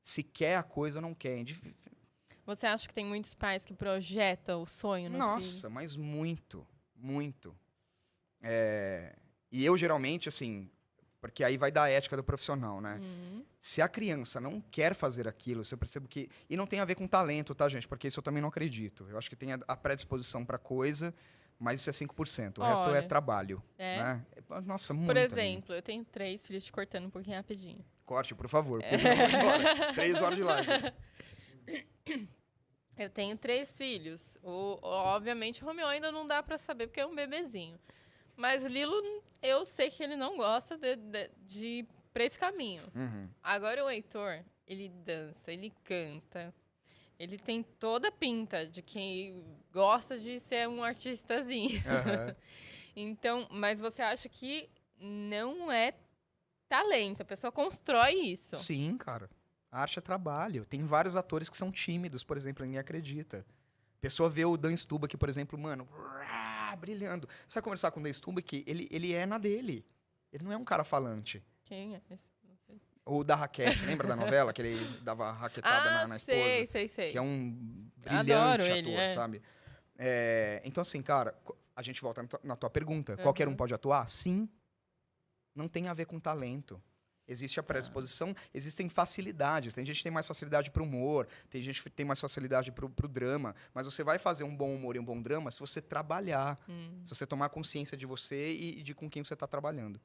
B: se quer a coisa ou não quer.
A: Você acha que tem muitos pais que projetam o sonho no filho?
B: Nossa, mas muito, muito. E eu, geralmente, assim, porque aí vai da ética do profissional, né? Se a criança não quer fazer aquilo, se eu percebo que... E não tem a ver com talento, tá, gente? Porque isso eu também não acredito. Eu acho que tem a predisposição pra coisa, mas isso é 5%. O resto é trabalho. Né? Nossa, muito.
A: Por exemplo, eu tenho 3 filhos, te cortando um pouquinho rapidinho.
B: Corte, por favor, porque senão eu vou embora. 3 horas de live.
A: Eu tenho 3 filhos. Obviamente, o Romeu ainda não dá pra saber, porque é um bebezinho. Mas o Lilo, eu sei que ele não gosta de ir pra esse caminho. Agora, o Heitor, ele dança, ele canta. Ele tem toda a pinta de quem gosta de ser um artistazinho. Então, mas você acha que não é talento, a pessoa constrói isso.
B: Sim, cara. A arte é trabalho. Tem vários atores que são tímidos, por exemplo, ninguém acredita. A pessoa vê o Dan Stubach, por exemplo, mano, brilhando. Você vai conversar com o Dan Stubach, ele é na dele. Ele não é um cara falante.
A: Quem é esse? Não sei.
B: O da raquete, lembra da novela? Que ele dava raquetada na esposa?
A: Sei.
B: Que é um
A: Adoro
B: brilhante
A: ele,
B: ator, sabe? Então, assim, cara, a gente volta na tua pergunta. Qualquer um pode atuar? Sim. Não tem a ver com talento. Existe a predisposição, existem facilidades. Tem gente que tem mais facilidade para o humor, tem gente que tem mais facilidade para o drama. Mas você vai fazer um bom humor e um bom drama se você trabalhar, se você tomar consciência de você e de com quem você está trabalhando.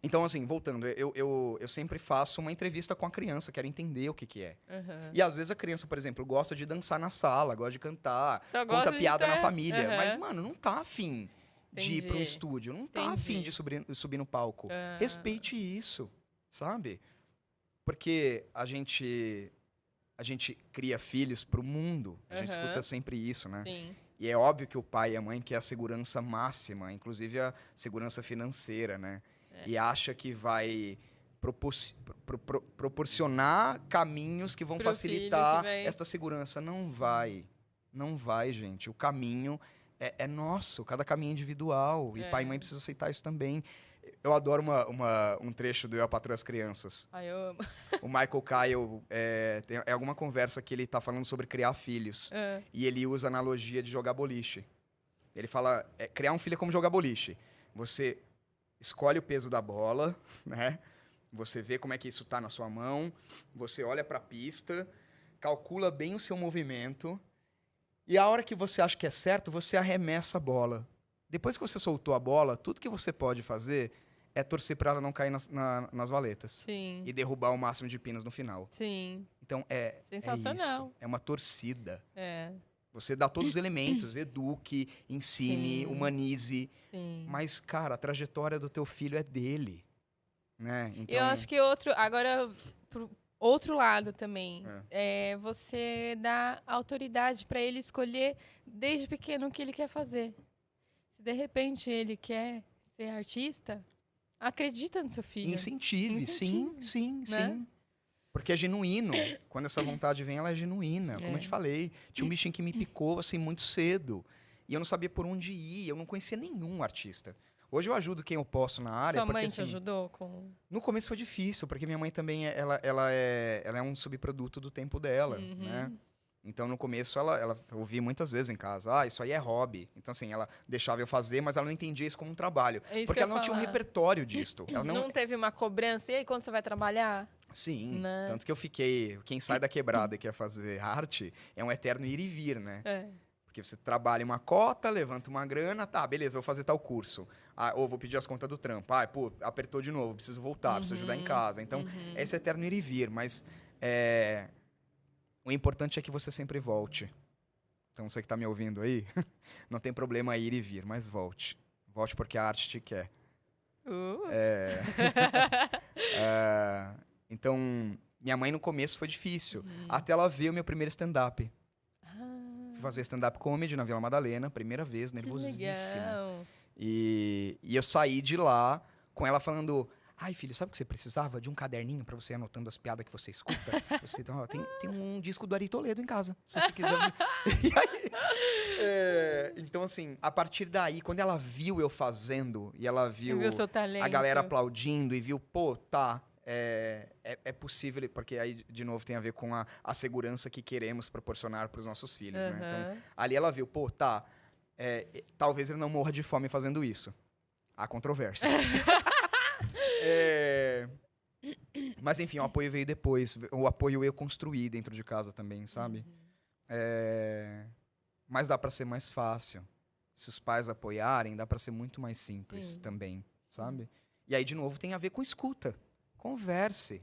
B: Então, assim, voltando, eu sempre faço uma entrevista com a criança, quero entender o que é.
A: Uhum.
B: E às vezes a criança, por exemplo, gosta de dançar na sala, gosta de cantar,
A: Só
B: conta
A: gosta de
B: piada na
A: ter-
B: família.
A: Uhum.
B: Mas, mano, não tá afim de ir para um
A: Entendi.
B: estúdio, não tá
A: Entendi.
B: afim de subir no palco.
A: Ah.
B: Respeite isso, sabe? Porque a gente cria filhos pro mundo. A gente
A: Aham.
B: escuta sempre isso, né?
A: Sim.
B: E é óbvio que o pai e a mãe quer a segurança máxima, inclusive a segurança financeira, né? E acha que vai proporcionar caminhos que vão
A: Pro filho que
B: facilitar
A: vai-
B: esta segurança. Não vai. Não vai, gente. O caminho é nosso, cada caminho é individual. E pai e mãe precisam aceitar isso também. Eu adoro um trecho do Eu, a Patroa e as Crianças.
A: Ai, eu amo.
B: O Michael Kyle, tem alguma conversa que ele tá falando sobre criar filhos.
A: Ah.
B: E ele usa a analogia de jogar boliche. Ele fala, criar um filho é como jogar boliche. Você escolhe o peso da bola, né? Você vê como é que isso tá na sua mão, você olha para a pista, calcula bem o seu movimento, e a hora que você acha que é certo, você arremessa a bola. Depois que você soltou a bola, tudo que você pode fazer é torcer para ela não cair nas valetas.
A: Sim.
B: E derrubar o máximo de pinos no final.
A: Sim.
B: Então, é
A: Sensacional.
B: isto. É uma torcida.
A: É.
B: Você dá todos os elementos, eduque, ensine,
A: Sim.
B: humanize.
A: Sim.
B: Mas, cara, a trajetória do teu filho é dele. Né? Então,
A: Eu acho que agora, pro outro lado também, é você dar autoridade para ele escolher desde pequeno o que ele quer fazer. Se de repente ele quer ser artista, acredita no seu filho.
B: incentive. Sim, sim,
A: né?
B: sim. Porque é genuíno. Quando essa vontade vem, ela é genuína. Como eu te falei, tinha um bichinho que me picou assim muito cedo. E eu não sabia por onde ir. Eu não conhecia nenhum artista. Hoje eu ajudo quem eu posso na área.
A: Sua
B: porque,
A: mãe te
B: assim,
A: ajudou com...
B: no começo foi difícil, porque minha mãe também ela é um subproduto do tempo dela, né? Então, no começo, ela ouvia muitas vezes em casa, isso aí é hobby. Então, assim, ela deixava eu fazer, mas ela não entendia isso como um trabalho.
A: É isso
B: Porque
A: que eu
B: ela não
A: ia
B: tinha um
A: falar.
B: repertório disto. Ela
A: Não teve uma cobrança. E aí, quando você vai trabalhar?
B: Sim,
A: Né?
B: tanto que eu fiquei... Quem sai da quebrada e quer fazer arte é um eterno ir e vir, né?
A: É.
B: Porque você trabalha uma cota, levanta uma grana, tá, beleza, vou fazer tal curso. Ou vou pedir as contas do trampo. Pô, apertou de novo, preciso voltar, preciso ajudar em casa. Então, é esse eterno ir e vir, mas o importante é que você sempre volte. Então, você que tá me ouvindo aí, não tem problema ir e vir, mas volte. Volte porque a arte te quer. Então, minha mãe no começo foi difícil. Até ela ver o meu primeiro stand-up. Fui fazer stand-up comedy na Vila Madalena, primeira vez, nervosíssima.
A: Legal.
B: E eu saí de lá com ela falando: ai, filho, sabe o que você precisava? De um caderninho pra você ir anotando as piadas que você escuta. Você tem um disco do Ari Toledo em casa, se você quiser. E aí, então, assim, a partir daí, quando ela viu eu fazendo, e ela viu
A: Viu seu talento.
B: a galera aplaudindo e viu, pô, tá, é possível, porque aí, de novo, tem a ver com a segurança que queremos proporcionar pros nossos filhos, né? Então, ali ela viu, pô, tá, talvez ele não morra de fome fazendo isso. Há controvérsias. Mas, enfim, o apoio veio depois. O apoio eu construí dentro de casa também, sabe? Mas dá pra ser mais fácil. Se os pais apoiarem, dá pra ser muito mais simples também, sabe? E aí, de novo, tem a ver com escuta. Converse.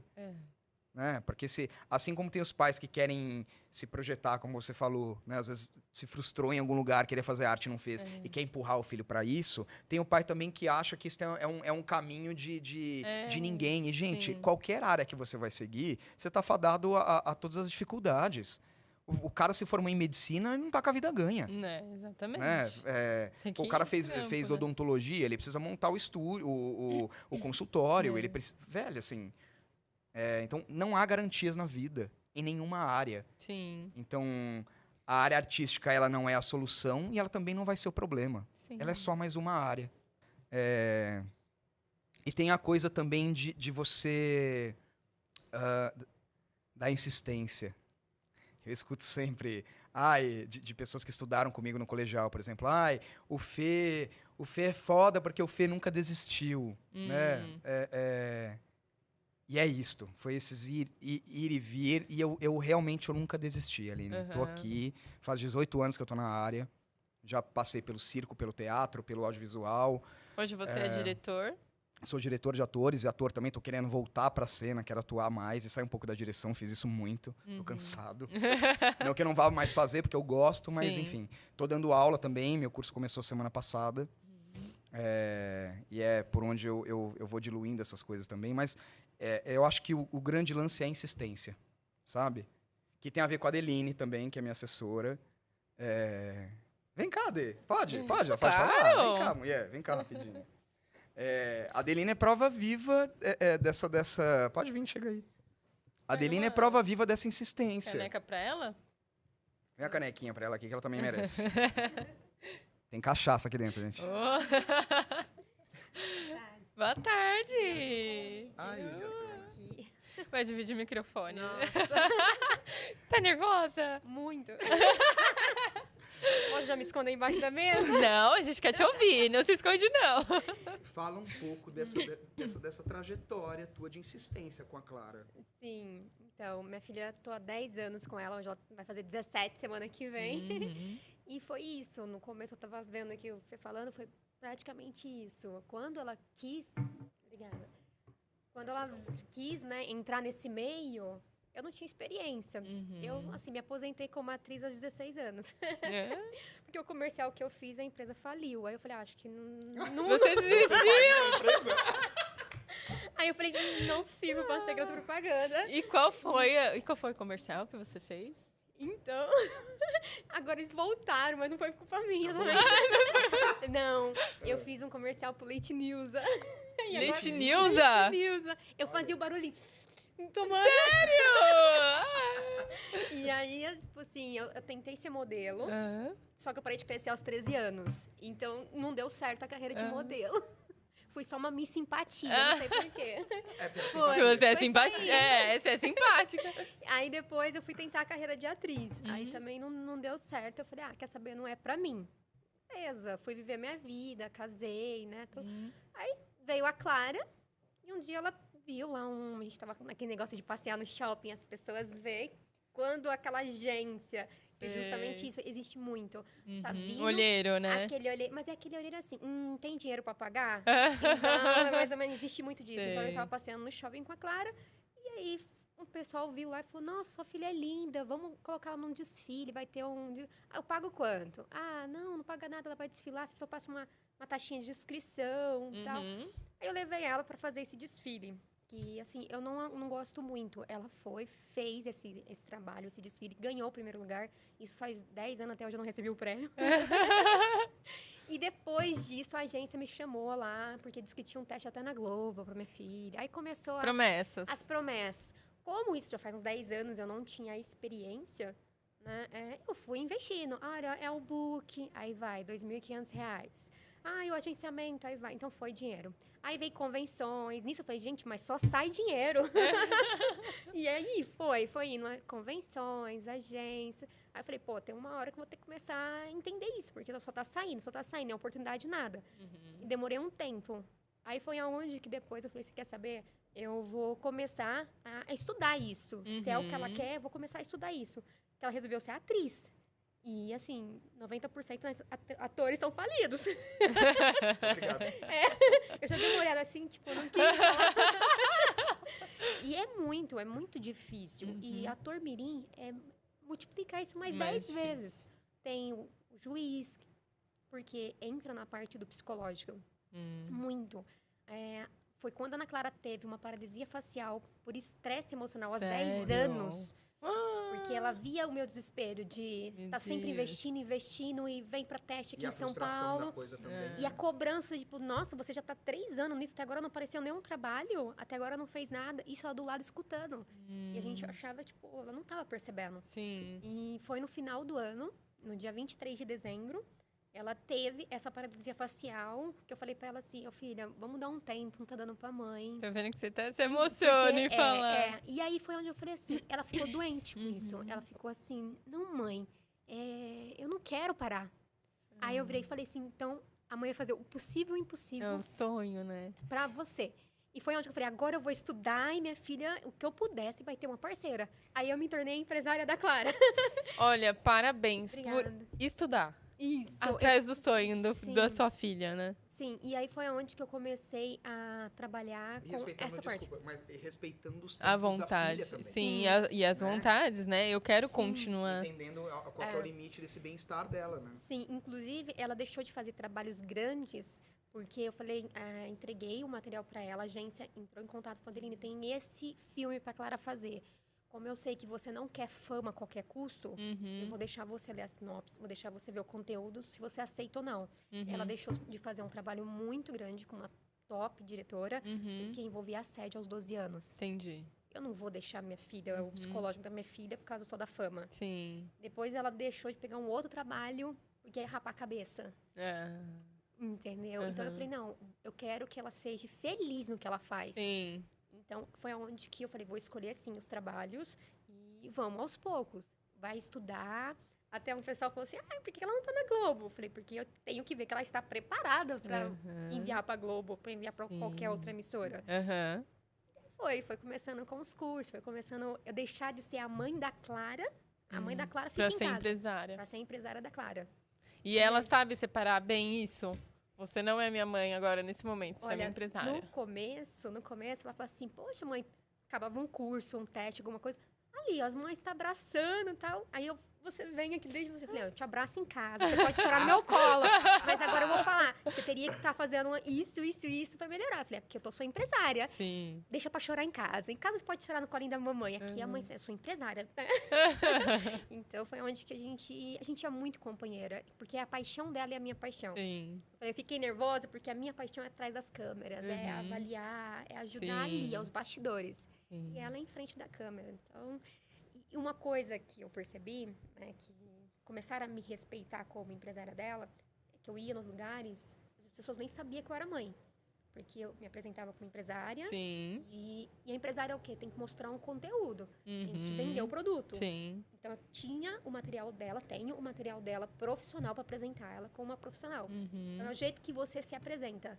B: Né? Porque assim como tem os pais que querem se projetar, como você falou, né? Às vezes se frustrou em algum lugar, queria fazer arte e não fez, e quer empurrar o filho para isso, tem o pai também que acha que isso é um caminho de ninguém. E, gente, qualquer área que você vai seguir, você tá fadado a todas as dificuldades. O cara se formou em medicina e não tá com a vida ganha.
A: Exatamente.
B: Né? O cara fez
A: né?
B: odontologia, ele precisa montar o estúdio, o consultório, ele precisa... Velho, assim... então, não há garantias na vida, em nenhuma área.
A: Sim.
B: Então, a área artística, ela não é a solução e ela também não vai ser o problema.
A: Sim.
B: Ela é só mais uma área. E tem a coisa também de você... da insistência. Eu escuto sempre... de pessoas que estudaram comigo no colegial, por exemplo. O Fê o Fê é foda porque o Fê nunca desistiu, né? E é isto. Foi esses ir e vir. E eu realmente nunca desisti, Aline. Tô aqui, faz 18 anos que eu tô na área. Já passei pelo circo, pelo teatro, pelo audiovisual.
A: Hoje você é diretor?
B: Sou diretor de atores e ator também. Tô querendo voltar pra cena, quero atuar mais e sair um pouco da direção. Fiz isso muito. Tô cansado. Não que eu não vá mais fazer, porque eu gosto, mas enfim. Tô dando aula também. Meu curso começou semana passada. E é por onde eu vou diluindo essas coisas também. Mas eu acho que o grande lance é a insistência, sabe? Que tem a ver com a Adeline também, que é minha assessora. Vem cá, Adê. Pode
A: Claro.
B: falar? Vem cá, mulher. Vem cá rapidinho. A Adeline é prova viva dessa... Pode vir, chega aí. A Adeline é prova viva dessa insistência.
A: Caneca pra ela?
B: Vem a canequinha pra ela aqui, que ela também merece. Tem cachaça aqui dentro, gente.
A: Boa tarde.
B: Ai,
C: Aqui.
A: Vai dividir o microfone.
C: Nossa,
A: Tá nervosa?
C: muito. Posso já me esconder embaixo da mesa?
A: Não, a gente quer te ouvir. Não se esconde, não.
B: Fala um pouco dessa trajetória tua de insistência com a Clara.
C: Sim. Então, minha filha, tô há 10 anos com ela, hoje ela vai fazer 17 semana que vem. E foi isso. No começo eu tava vendo aqui o Fê falando, foi praticamente isso. Quando ela quis... Obrigada. Quando ela quis, né, entrar nesse meio, eu não tinha experiência. Eu, assim, me aposentei como atriz aos 16 anos. Porque o comercial que eu fiz, a empresa faliu. Aí eu falei, acho que não...
A: Você desistiu?
C: Aí eu falei, não sirvo pra ser garota propaganda.
A: E qual foi o comercial que você fez?
C: Então, agora eles voltaram, mas não foi culpa minha também. Não, eu fiz um comercial pro Leite Nilza.
A: Leite Nilza?
C: Leite Nilza. Eu fazia o barulhinho. Tomando.
A: Sério?
C: E aí, tipo assim, eu tentei ser modelo, só que eu parei de crescer aos 13 anos. Então, não deu certo a carreira de modelo. Fui só uma miss simpatia, não sei porquê.
A: Você é simpática. Você é simpática.
C: Aí depois eu fui tentar a carreira de atriz. Aí também não deu certo. Eu falei, quer saber, não é pra mim. Beleza, fui viver minha vida, casei, né? Aí veio a Clara e um dia ela viu lá a gente tava naquele negócio de passear no shopping, as pessoas veem quando aquela agência, que é justamente isso, existe muito. Tá vindo
A: olheiro, né?
C: aquele olheiro, mas é aquele olheiro assim, tem dinheiro pra pagar? Então, mais ou menos, existe muito disso.
A: Sei.
C: Então, eu tava passeando no shopping com a Clara, e aí o pessoal viu lá e falou, nossa, sua filha é linda, vamos colocar ela num desfile, vai ter eu pago quanto? Não paga nada, ela vai desfilar, você só passa uma taxinha de inscrição e tal. Aí eu levei ela pra fazer esse desfile. Que, assim, eu não gosto muito. Ela fez esse trabalho, esse desfile, ganhou o primeiro lugar. Isso faz 10 anos, até hoje eu não recebi o prêmio. E depois disso, a agência me chamou lá, porque disse que tinha um teste até na Globo pra minha filha. Aí começou as promessas. Como isso já faz uns 10 anos, eu não tinha experiência, né? Eu fui investindo. Olha, é o book, aí vai, R$ 2.500. E o agenciamento, aí vai. Então, foi dinheiro. Aí veio convenções. Nisso eu falei, gente, mas só sai dinheiro. E aí foi indo. Convenções, agência. Aí eu falei, pô, tem uma hora que eu vou ter que começar a entender isso. Porque só tá saindo, não é oportunidade nada. E demorei um tempo. Aí foi aonde que depois eu falei, você quer saber? Eu vou começar a estudar isso. Se é o que ela quer, eu vou começar a estudar isso. Porque ela resolveu ser atriz. E, assim, 90% dos atores são falidos.
B: Obrigado.
C: Eu já dei uma olhada assim, tipo, não quis falar. E é muito difícil. E ator mirim é multiplicar isso mais 10 vezes. Tem o juiz, porque entra na parte do psicológico. Muito. Foi quando a Ana Clara teve uma paralisia facial por estresse emocional aos 10 anos. Porque ela via o meu desespero de estar sempre investindo e vem pra teste aqui em São Paulo. E a cobrança, tipo, nossa, você já tá 3 anos nisso, até agora não apareceu nenhum trabalho, até agora não fez nada. Isso ela do lado escutando. E a gente achava, tipo, ela não tava percebendo.
A: Sim.
C: E foi no final do ano, no dia 23 de dezembro, ela teve essa paralisia facial, que eu falei pra ela assim, filha, vamos dar um tempo, não tá dando pra mãe.
A: Tô vendo que você se emociona em falar.
C: E aí foi onde eu falei assim, ela ficou doente com isso. Ela ficou assim, não mãe, eu não quero parar. Aí eu virei e falei assim, então a mãe vai fazer o possível e o
A: É
C: impossível
A: um sonho, né?
C: pra você. E foi onde eu falei, agora eu vou estudar e minha filha, o que eu pudesse, vai ter uma parceira. Aí eu me tornei empresária da Clara.
A: Olha, parabéns por
C: Obrigada.
A: estudar.
C: Isso.
A: Atrás do sonho
C: Sim.
A: da sua filha, né?
C: Sim, e aí foi onde que eu comecei a trabalhar
B: E
C: com
B: respeitando,
C: essa parte.
B: desculpa, mas respeitando os
A: A
B: tempos
A: vontade.
B: da filha também.
A: Sim,
C: Sim.
A: e as
B: Né?
A: vontades, né? Eu quero
C: Sim.
A: continuar.
B: Entendendo qual que é o limite desse bem-estar dela, né?
C: Sim, inclusive ela deixou de fazer trabalhos grandes porque eu falei, entreguei o material para ela, a agência entrou em contato com a Adeline, tem esse filme para Clara fazer. Como eu sei que você não quer fama a qualquer custo, eu vou deixar você ler a sinopse, vou deixar você ver o conteúdo, se você aceita ou não. Ela deixou de fazer um trabalho muito grande com uma top diretora, que envolvia assédio aos 12 anos.
A: Entendi.
C: Eu não vou deixar minha filha, o psicológico da minha filha, por causa só da fama.
A: Sim.
C: Depois ela deixou de pegar um outro trabalho, porque ia rapar a cabeça.
A: É.
C: Entendeu? Então eu falei, não, eu quero que ela seja feliz no que ela faz.
A: Sim.
C: Então foi onde que eu falei, vou escolher assim os trabalhos e vamos aos poucos. Vai estudar. Até um pessoal falou assim, por que ela não tá na Globo? Eu falei, porque eu tenho que ver que ela está preparada para enviar pra Globo, para enviar para qualquer outra emissora.
A: Aham.
C: Foi começando com os cursos, foi começando eu deixar de ser a mãe da Clara. A mãe da Clara
A: Pra
C: fica em
A: ser
C: casa.
A: empresária.
C: Pra ser empresária da Clara.
A: E ela sabe separar bem isso? Você não é minha mãe agora, nesse momento, você é minha empresária.
C: No começo, ela fala assim, poxa, mãe, acabava um curso, um teste, alguma coisa. Ali, ó, as mães estão abraçando e tal. Aí você vem aqui desde você. Eu falei, eu te abraço em casa, você pode chorar no meu colo. Mas agora eu vou falar, você teria que estar fazendo isso pra melhorar. Eu falei, aqui eu sou empresária.
A: Sim.
C: Deixa pra chorar em casa. Em casa você pode chorar no colinho da mamãe. Aqui a mãe, eu sou empresária. Então foi onde que a gente é muito companheira. Porque a paixão dela é a minha paixão.
A: Sim.
C: Eu fiquei nervosa porque a minha paixão é atrás das câmeras. É avaliar, é ajudar ali, aos bastidores.
A: Sim.
C: E ela é em frente da câmera. Então, e uma coisa que eu percebi, né, que começaram a me respeitar como empresária dela, é que eu ia nos lugares, as pessoas nem sabiam que eu era mãe. Porque eu me apresentava como empresária.
A: Sim.
C: E a empresária é o quê? Tem que mostrar um conteúdo. Tem que vender o produto.
A: Sim.
C: Então, eu tinha o material dela, tenho o material dela profissional para apresentar ela como uma profissional. Então, é o jeito que você se apresenta.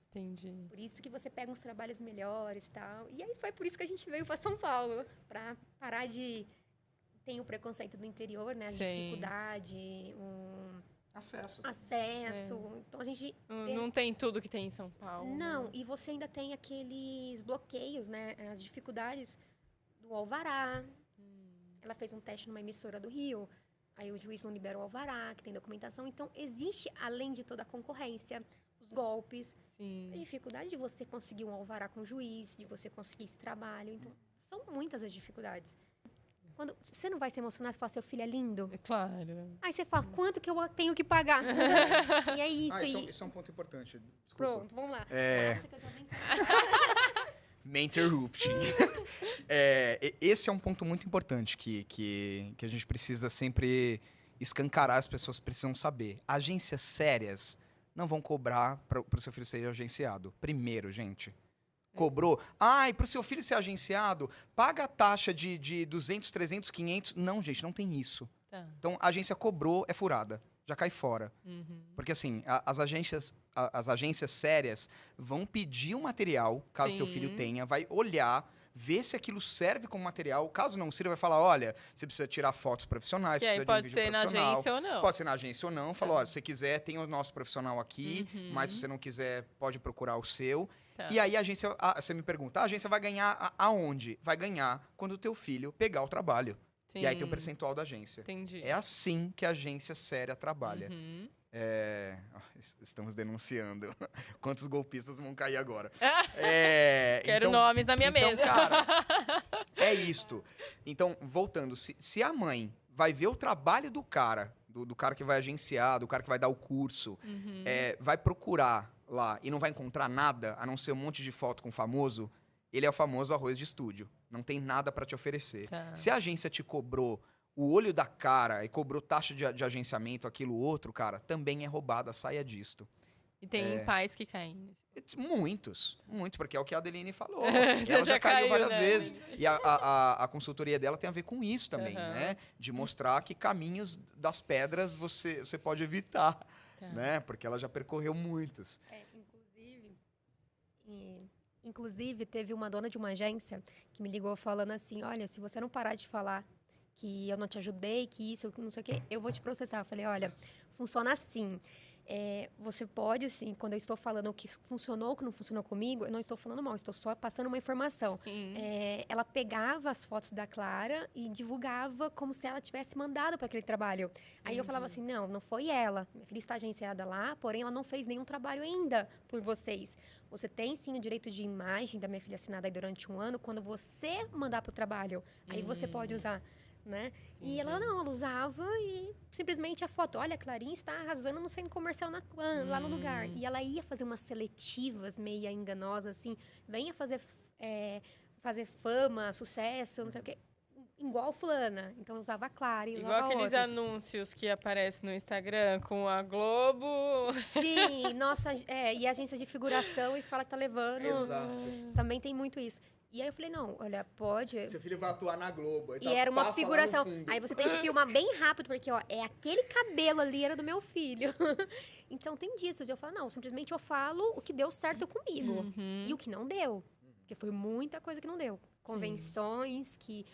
A: Entendi.
C: Por isso que você pega uns trabalhos melhores e tal. E aí foi por isso que a gente veio para São Paulo. Para parar de... Tem o preconceito do interior, né? A dificuldade,
B: Acesso.
C: Então, a gente...
A: Não tem tudo que tem em São Paulo.
C: Não, e você ainda tem aqueles bloqueios, né? As dificuldades do alvará. Ela fez um teste numa emissora do Rio. Aí o juiz não liberou o alvará, que tem documentação. Então, existe, além de toda a concorrência, os golpes.
A: Sim.
C: A dificuldade de você conseguir um alvará com o juiz, de você conseguir esse trabalho. Então, são muitas as dificuldades. Quando você não vai se emocionar, você fala, seu filho é lindo?
A: É claro.
C: Aí você fala, quanto que eu tenho que pagar? E é isso.
B: Isso é um ponto importante. Desculpa.
C: Pronto, vamos lá. Nossa, que eu já nem...
B: Me interrupting. Esse é um ponto muito importante que a gente precisa sempre escancarar, as pessoas precisam saber. Agências sérias não vão cobrar para o seu filho ser agenciado. Primeiro, gente. Cobrou. Para o seu filho ser agenciado, paga a taxa de 200, 300, 500. Não, gente, não tem isso.
A: Tá.
B: Então, a agência cobrou, é furada. Já cai fora. Porque, assim, as agências sérias vão pedir um material, caso teu filho tenha, vai olhar, ver se aquilo serve como material. Caso não sirva, vai falar, olha, você precisa tirar fotos profissionais,
A: Que
B: precisa
A: aí
B: de um
A: pode
B: vídeo
A: ser na
B: profissional.
A: agência ou não.
B: Pode ser na agência ou não. Falou, olha, se você quiser, tem o nosso profissional aqui, mas se você não quiser, pode procurar o seu.
A: Tá.
B: E aí a agência, você me pergunta, a agência vai ganhar aonde? Vai ganhar quando o teu filho pegar o trabalho.
A: Sim.
B: E aí tem o percentual da agência.
A: Entendi.
B: É assim que a agência séria trabalha. Estamos denunciando. Quantos golpistas vão cair agora?
A: Quero nomes na minha mesa.
B: Cara, é isto. Então, voltando, se a mãe vai ver o trabalho do cara, do cara que vai agenciar, do cara que vai dar o curso, vai procurar lá e não vai encontrar nada, a não ser um monte de foto com famoso, ele é o famoso arroz de estúdio. Não tem nada para te oferecer.
A: Tá.
B: Se a agência te cobrou o olho da cara e cobrou taxa de agenciamento, aquilo outro, cara, também é roubada, saia disto.
A: E tem pais que caem.
B: Muitos, porque é o que a Adeline falou.
A: Você
B: Ela
A: já
B: já caiu
A: caiu,
B: várias
A: né?
B: vezes. E a consultoria dela tem a ver com isso também,
A: Aham.
B: né? De mostrar que caminhos das pedras você pode evitar.
A: Tá.
B: né? Porque ela já percorreu muitos.
C: Inclusive, teve uma dona de uma agência que me ligou falando assim, olha, se você não parar de falar que eu não te ajudei, que isso, que não sei o quê, eu vou te processar. Eu falei, olha, funciona assim. Você pode, assim, quando eu estou falando o que funcionou, o que não funcionou comigo, eu não estou falando mal, eu estou só passando uma informação. Ela pegava as fotos da Clara e divulgava como se ela tivesse mandado para aquele trabalho. Aí eu falava assim, não foi ela. Minha filha está agenciada lá, porém ela não fez nenhum trabalho ainda por vocês. Você tem, sim, o direito de imagem da minha filha assinada aí durante um ano, quando você mandar para o trabalho. Aí você pode usar. Né? E ela usava e simplesmente a foto, olha, a Clarinha está arrasando no centro comercial lá no lugar. E ela ia fazer umas seletivas meia enganosas, assim, venha fazer fama, sucesso, não sei o quê, igual fulana. Então eu usava a Clara e usava
A: Igual aqueles
C: outras.
A: anúncios que aparecem no Instagram com a Globo.
C: Sim, nossa, e a agência de figuração e fala que tá levando.
B: Exato.
C: Também tem muito isso. E aí eu falei, não, olha, pode.
B: Seu filho vai atuar na Globo.
C: E era uma figuração. Aí você tem que filmar bem rápido, porque, ó, aquele cabelo ali era do meu filho. Então tem disso. Eu falo, não, simplesmente eu falo o que deu certo comigo. E o que não deu. Porque foi muita coisa que não deu. Convenções que...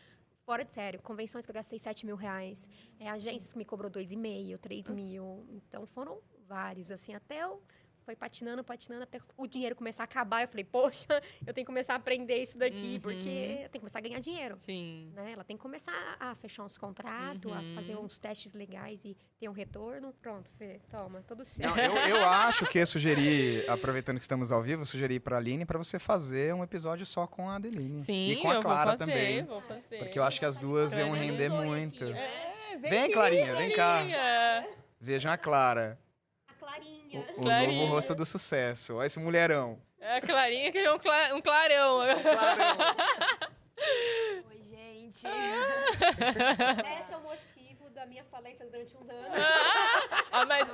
C: Fora de sério, convenções que eu gastei R$7.000. Agências que me cobrou 2.500, 3.000. Então foram vários, assim, até eu... Foi patinando, até o dinheiro começar a acabar. Eu falei, poxa, eu tenho que começar a aprender isso daqui, porque eu tenho que começar a ganhar dinheiro.
A: Sim.
C: Né? Ela tem que começar a fechar uns contratos, a fazer uns testes legais e ter um retorno. Pronto, Fê, toma, tudo certo.
B: Não, eu acho que eu sugeri, aproveitando que estamos ao vivo, sugeri pra Aline para você fazer um episódio só com a Adeline.
A: Sim,
B: e com a Clara
A: vou fazer,
B: também.
A: Vou fazer.
B: Porque eu acho que as duas iam
A: Clarinha
B: render
C: dois
B: muito.
C: aqui,
A: Vem
B: Vem,
A: aqui,
B: Clarinha, vem cá.
A: Clarinha.
B: Vejam a Clara.
C: A Clarinha.
B: O
A: Clarinha.
B: novo rosto do sucesso. Olha esse mulherão.
A: A Clarinha que é um clarão.
D: Oi, gente.
C: Esse é o motivo da minha falência durante uns anos.
A: Mas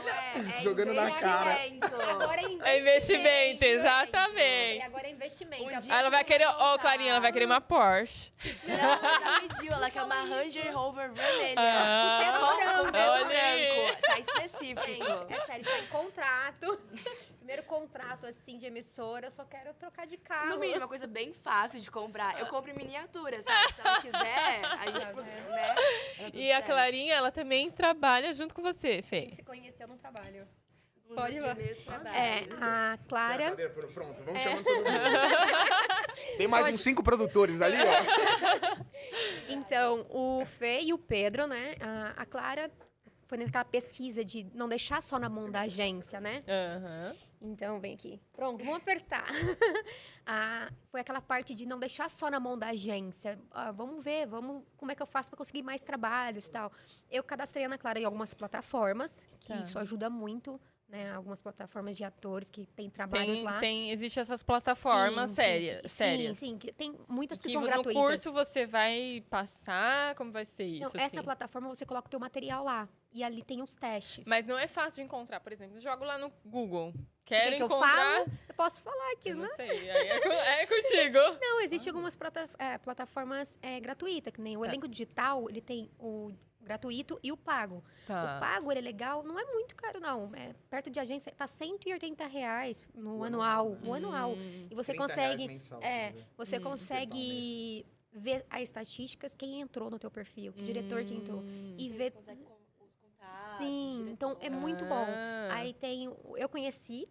B: Jogando na cara.
D: investimento.
C: Agora é
A: é
C: investimento.
A: investimento, exatamente.
C: Agora é investimento.
D: Um dia-
A: Ela vai querer, Clarinha, ela vai querer uma Porsche.
D: Não, ela já mediu. Ela quer uma Ranger Rover vermelha.
A: Ah,
D: Com o dedo
A: olha aí.
D: branco. Tá específico.
C: Gente, é sério, tá em contrato. Primeiro contrato, assim, de emissora, eu só quero trocar de carro.
D: No mínimo, uma coisa bem fácil de comprar. Eu compro em miniatura, sabe? Se ela quiser, a gente,
C: Tá vendo?
D: né? Tá tudo
A: E a
D: certo.
A: Clarinha, ela também trabalha junto com você,
C: A
A: Fê.
C: gente se conheceu no trabalho.
D: Um
C: Pode ir
D: dos
C: lá.
D: primeiros trabalhos.
C: A Clara...
B: Pronto, vamos chamando todo mundo. Tem mais uns 5 produtores ali, ó.
C: Então, o Fê e o Pedro, né? A Clara foi naquela pesquisa de não deixar só na mão da agência, né?
A: Aham.
C: Então, vem aqui. Pronto, vamos apertar. Foi aquela parte de não deixar só na mão da agência. Vamos ver, como é que eu faço para conseguir mais trabalhos e tal. Eu cadastrei a Ana Clara em algumas plataformas, que
A: Tá.
C: isso ajuda muito, né? Algumas plataformas de atores que têm trabalhos lá.
A: Existem essas plataformas
C: Sim,
A: sérias.
C: Sim, que tem muitas que
A: Que
C: são
A: no
C: gratuitas.
A: curso você vai passar, como vai ser isso?
C: Não, essa
A: assim?
C: plataforma você coloca o teu material lá. E ali tem os testes.
A: Mas não é fácil de encontrar, por exemplo. Eu jogo lá no Google.
C: Você
A: Quero
C: quer que eu
A: encontrar.
C: falo? Eu posso falar aqui,
A: Eu
C: né?
A: não sei. Aí é contigo.
C: Não, existem algumas plataformas gratuitas, que nem o elenco digital, ele tem o gratuito e o pago.
A: Tá.
C: O pago, ele é legal, não é muito caro, não. Perto de agência, tá R$180 no anual. O anual. E você consegue... Você consegue ver as estatísticas, quem entrou no teu perfil, que diretor que entrou. E
D: Você
C: ver...
D: consegue os contatos,
C: Sim, então é muito bom. Aí eu conheci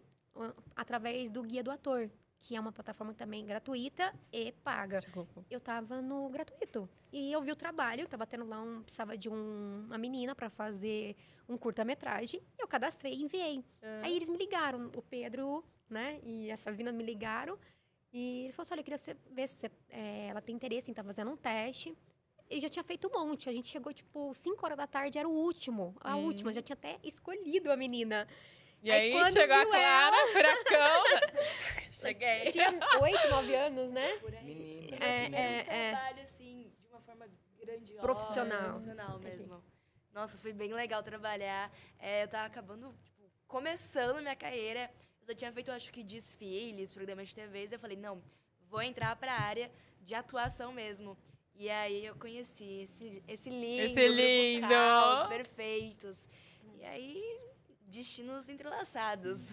C: através do Guia do Ator, que é uma plataforma também gratuita e paga. Eu tava no gratuito. E eu vi o trabalho, tava tendo lá precisava de uma menina para fazer um curta-metragem. Eu cadastrei e enviei. Aí eles me ligaram, o Pedro, né, e a Savina me ligaram. E eles falaram assim, olha, eu queria ver se ela tem interesse em estar fazendo um teste. Eu já tinha feito um monte. A gente chegou, 5 horas da tarde, era o último. A última, já tinha até escolhido a menina.
A: E
C: Aí,
A: aí
C: quando
A: chegou a
C: viu
A: Clara, furacão. Cheguei.
C: Tinha 8, 9 anos, né?
D: Por aí.
B: Menina.
D: Meu primeiro trabalho, assim, de uma forma grandiosa.
C: Profissional.
D: Mesmo. Nossa, foi bem legal trabalhar. Eu tava acabando, começando minha carreira. Eu já tinha feito, acho que, desfiles, programas de TVs. Eu falei, não, vou entrar pra área de atuação mesmo. E aí eu conheci esse lindo,
A: Esse lindo.
D: grupo Caos, perfeitos. E aí destinos entrelaçados.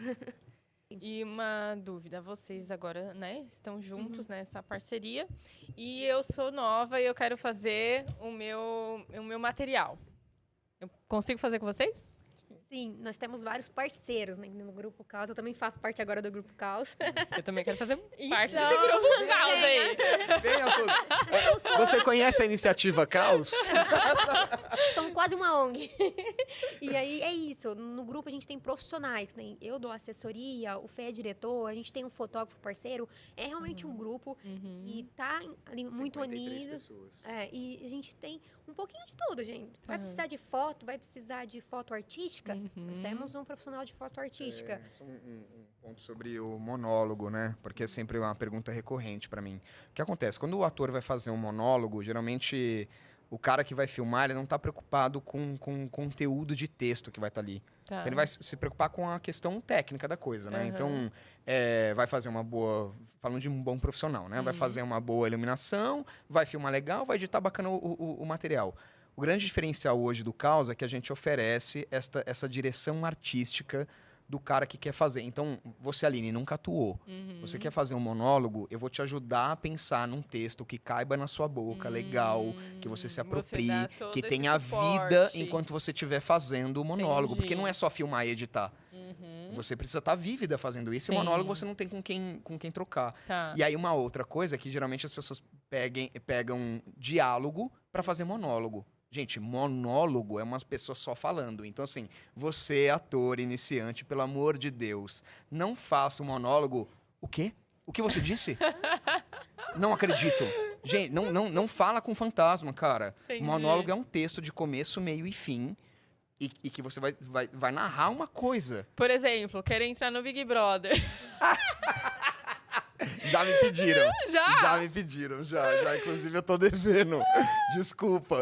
A: E uma dúvida, vocês agora, né, estão juntos nessa parceria e eu sou nova e eu quero fazer o meu material. Eu consigo fazer com vocês?
C: Sim, nós temos vários parceiros, né, no Grupo Caos. Eu também faço parte agora do Grupo Caos.
A: Eu também quero fazer parte
C: Então,
A: desse grupo Caos aí.
B: Venha todos. Você conhece a iniciativa Caos?
C: Somos quase uma ONG. E aí é isso. No grupo a gente tem profissionais, né? Eu dou assessoria, o Fê é diretor, a gente tem um fotógrafo parceiro. É realmente um grupo que tá ali muito
B: 53
C: unido.
B: pessoas.
C: E a gente tem um pouquinho de tudo, gente. Vai precisar de foto, vai precisar de foto artística. Nós temos um profissional de foto artística.
B: Só um ponto sobre o monólogo, né? Porque é sempre uma pergunta recorrente pra mim. O que acontece? Quando o ator vai fazer um monólogo, geralmente o cara que vai filmar, ele não tá preocupado com conteúdo de texto que vai estar ali.
A: Tá.
B: Então ele vai se preocupar com a questão técnica da coisa, né?
A: Aham.
B: Então, vai fazer uma boa... Falando de um bom profissional, né? Vai fazer uma boa iluminação, vai filmar legal, vai editar bacana o material. O grande diferencial hoje do Caos é que a gente oferece essa direção artística do cara que quer fazer. Então, você, Aline, nunca atuou. Você quer fazer um monólogo, eu vou te ajudar a pensar num texto que caiba na sua boca, legal, que você se aproprie,
A: dá todo
B: que
A: esse
B: tenha
A: suporte.
B: vida enquanto você estiver fazendo o monólogo. Porque
A: Entendi.
B: não é só filmar e editar. Você precisa estar vívida fazendo isso. E
A: Sim.
B: monólogo você não tem com quem trocar.
A: Tá.
B: E aí, uma outra coisa é que geralmente as pessoas pegam diálogo para fazer monólogo. Gente, monólogo é umas pessoas só falando. Então, assim, você, ator iniciante, pelo amor de Deus, não faça um monólogo. O quê? O que você disse? Não acredito. Gente, não fala com fantasma, cara.
A: Entendi.
B: Monólogo é um texto de começo, meio e fim. E que você vai narrar uma coisa.
A: Por exemplo, quero entrar no Big Brother.
B: Já me pediram.
A: Já?
B: Já me pediram, já. Inclusive, eu tô devendo. Desculpa.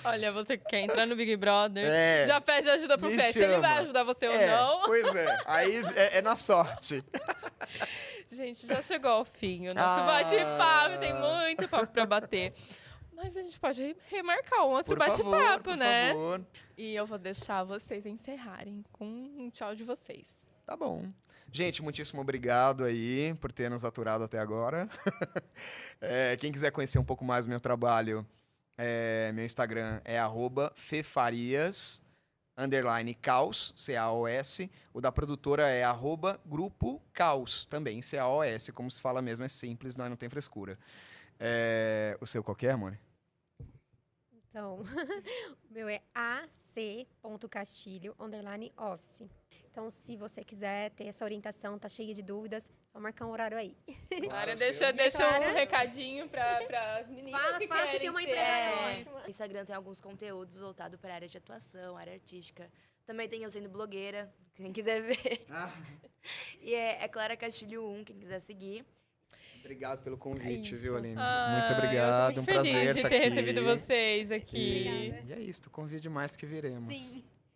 A: Olha, você quer entrar no Big Brother?
B: É.
A: Já pede ajuda pro
B: Me
A: Fê. Se ele vai
B: chama.
A: ajudar você ou não.
B: Pois é. Aí é na sorte.
A: Gente, já chegou ao fim. O nosso
B: Ah.
A: bate-papo tem muito papo pra bater. Mas a gente pode remarcar um outro
B: Por favor,
A: bate-papo,
B: por
A: né?
B: favor.
A: E eu vou deixar vocês encerrarem com um tchau de vocês.
B: Tá bom. Gente, muitíssimo obrigado aí por ter nos aturado até agora. Quem quiser conhecer um pouco mais do meu trabalho, meu Instagram é @fefarias_caos, CAOS. O da produtora é @grupo caos, também, CAOS. Como se fala mesmo, é simples, não tem frescura. O seu qual que é, amor?
C: Então, o meu é ac.castilho_office. Então, se você quiser ter essa orientação, tá cheia de dúvidas, só marcar um horário aí.
A: Clara,
B: o
A: deixa
C: Clara?
A: um recadinho para as meninas
C: Fala,
A: que
C: fala que
A: querem
C: tem uma
A: ser-
C: empresária ótima.
D: O Instagram tem alguns conteúdos voltados para a área de atuação, área artística. Também tem eu sendo blogueira, quem quiser ver. E é Clara Castilho 1, quem quiser seguir.
B: Obrigado pelo convite,
C: isso.
B: viu, Aline?
A: Ah,
B: Muito
A: eu tô
B: obrigado,
A: muito
B: um
A: feliz
B: prazer
A: de
B: estar
A: ter
B: aqui.
A: recebido vocês aqui.
C: Obrigada.
B: E é isso, convide mais que viremos.
C: Sim.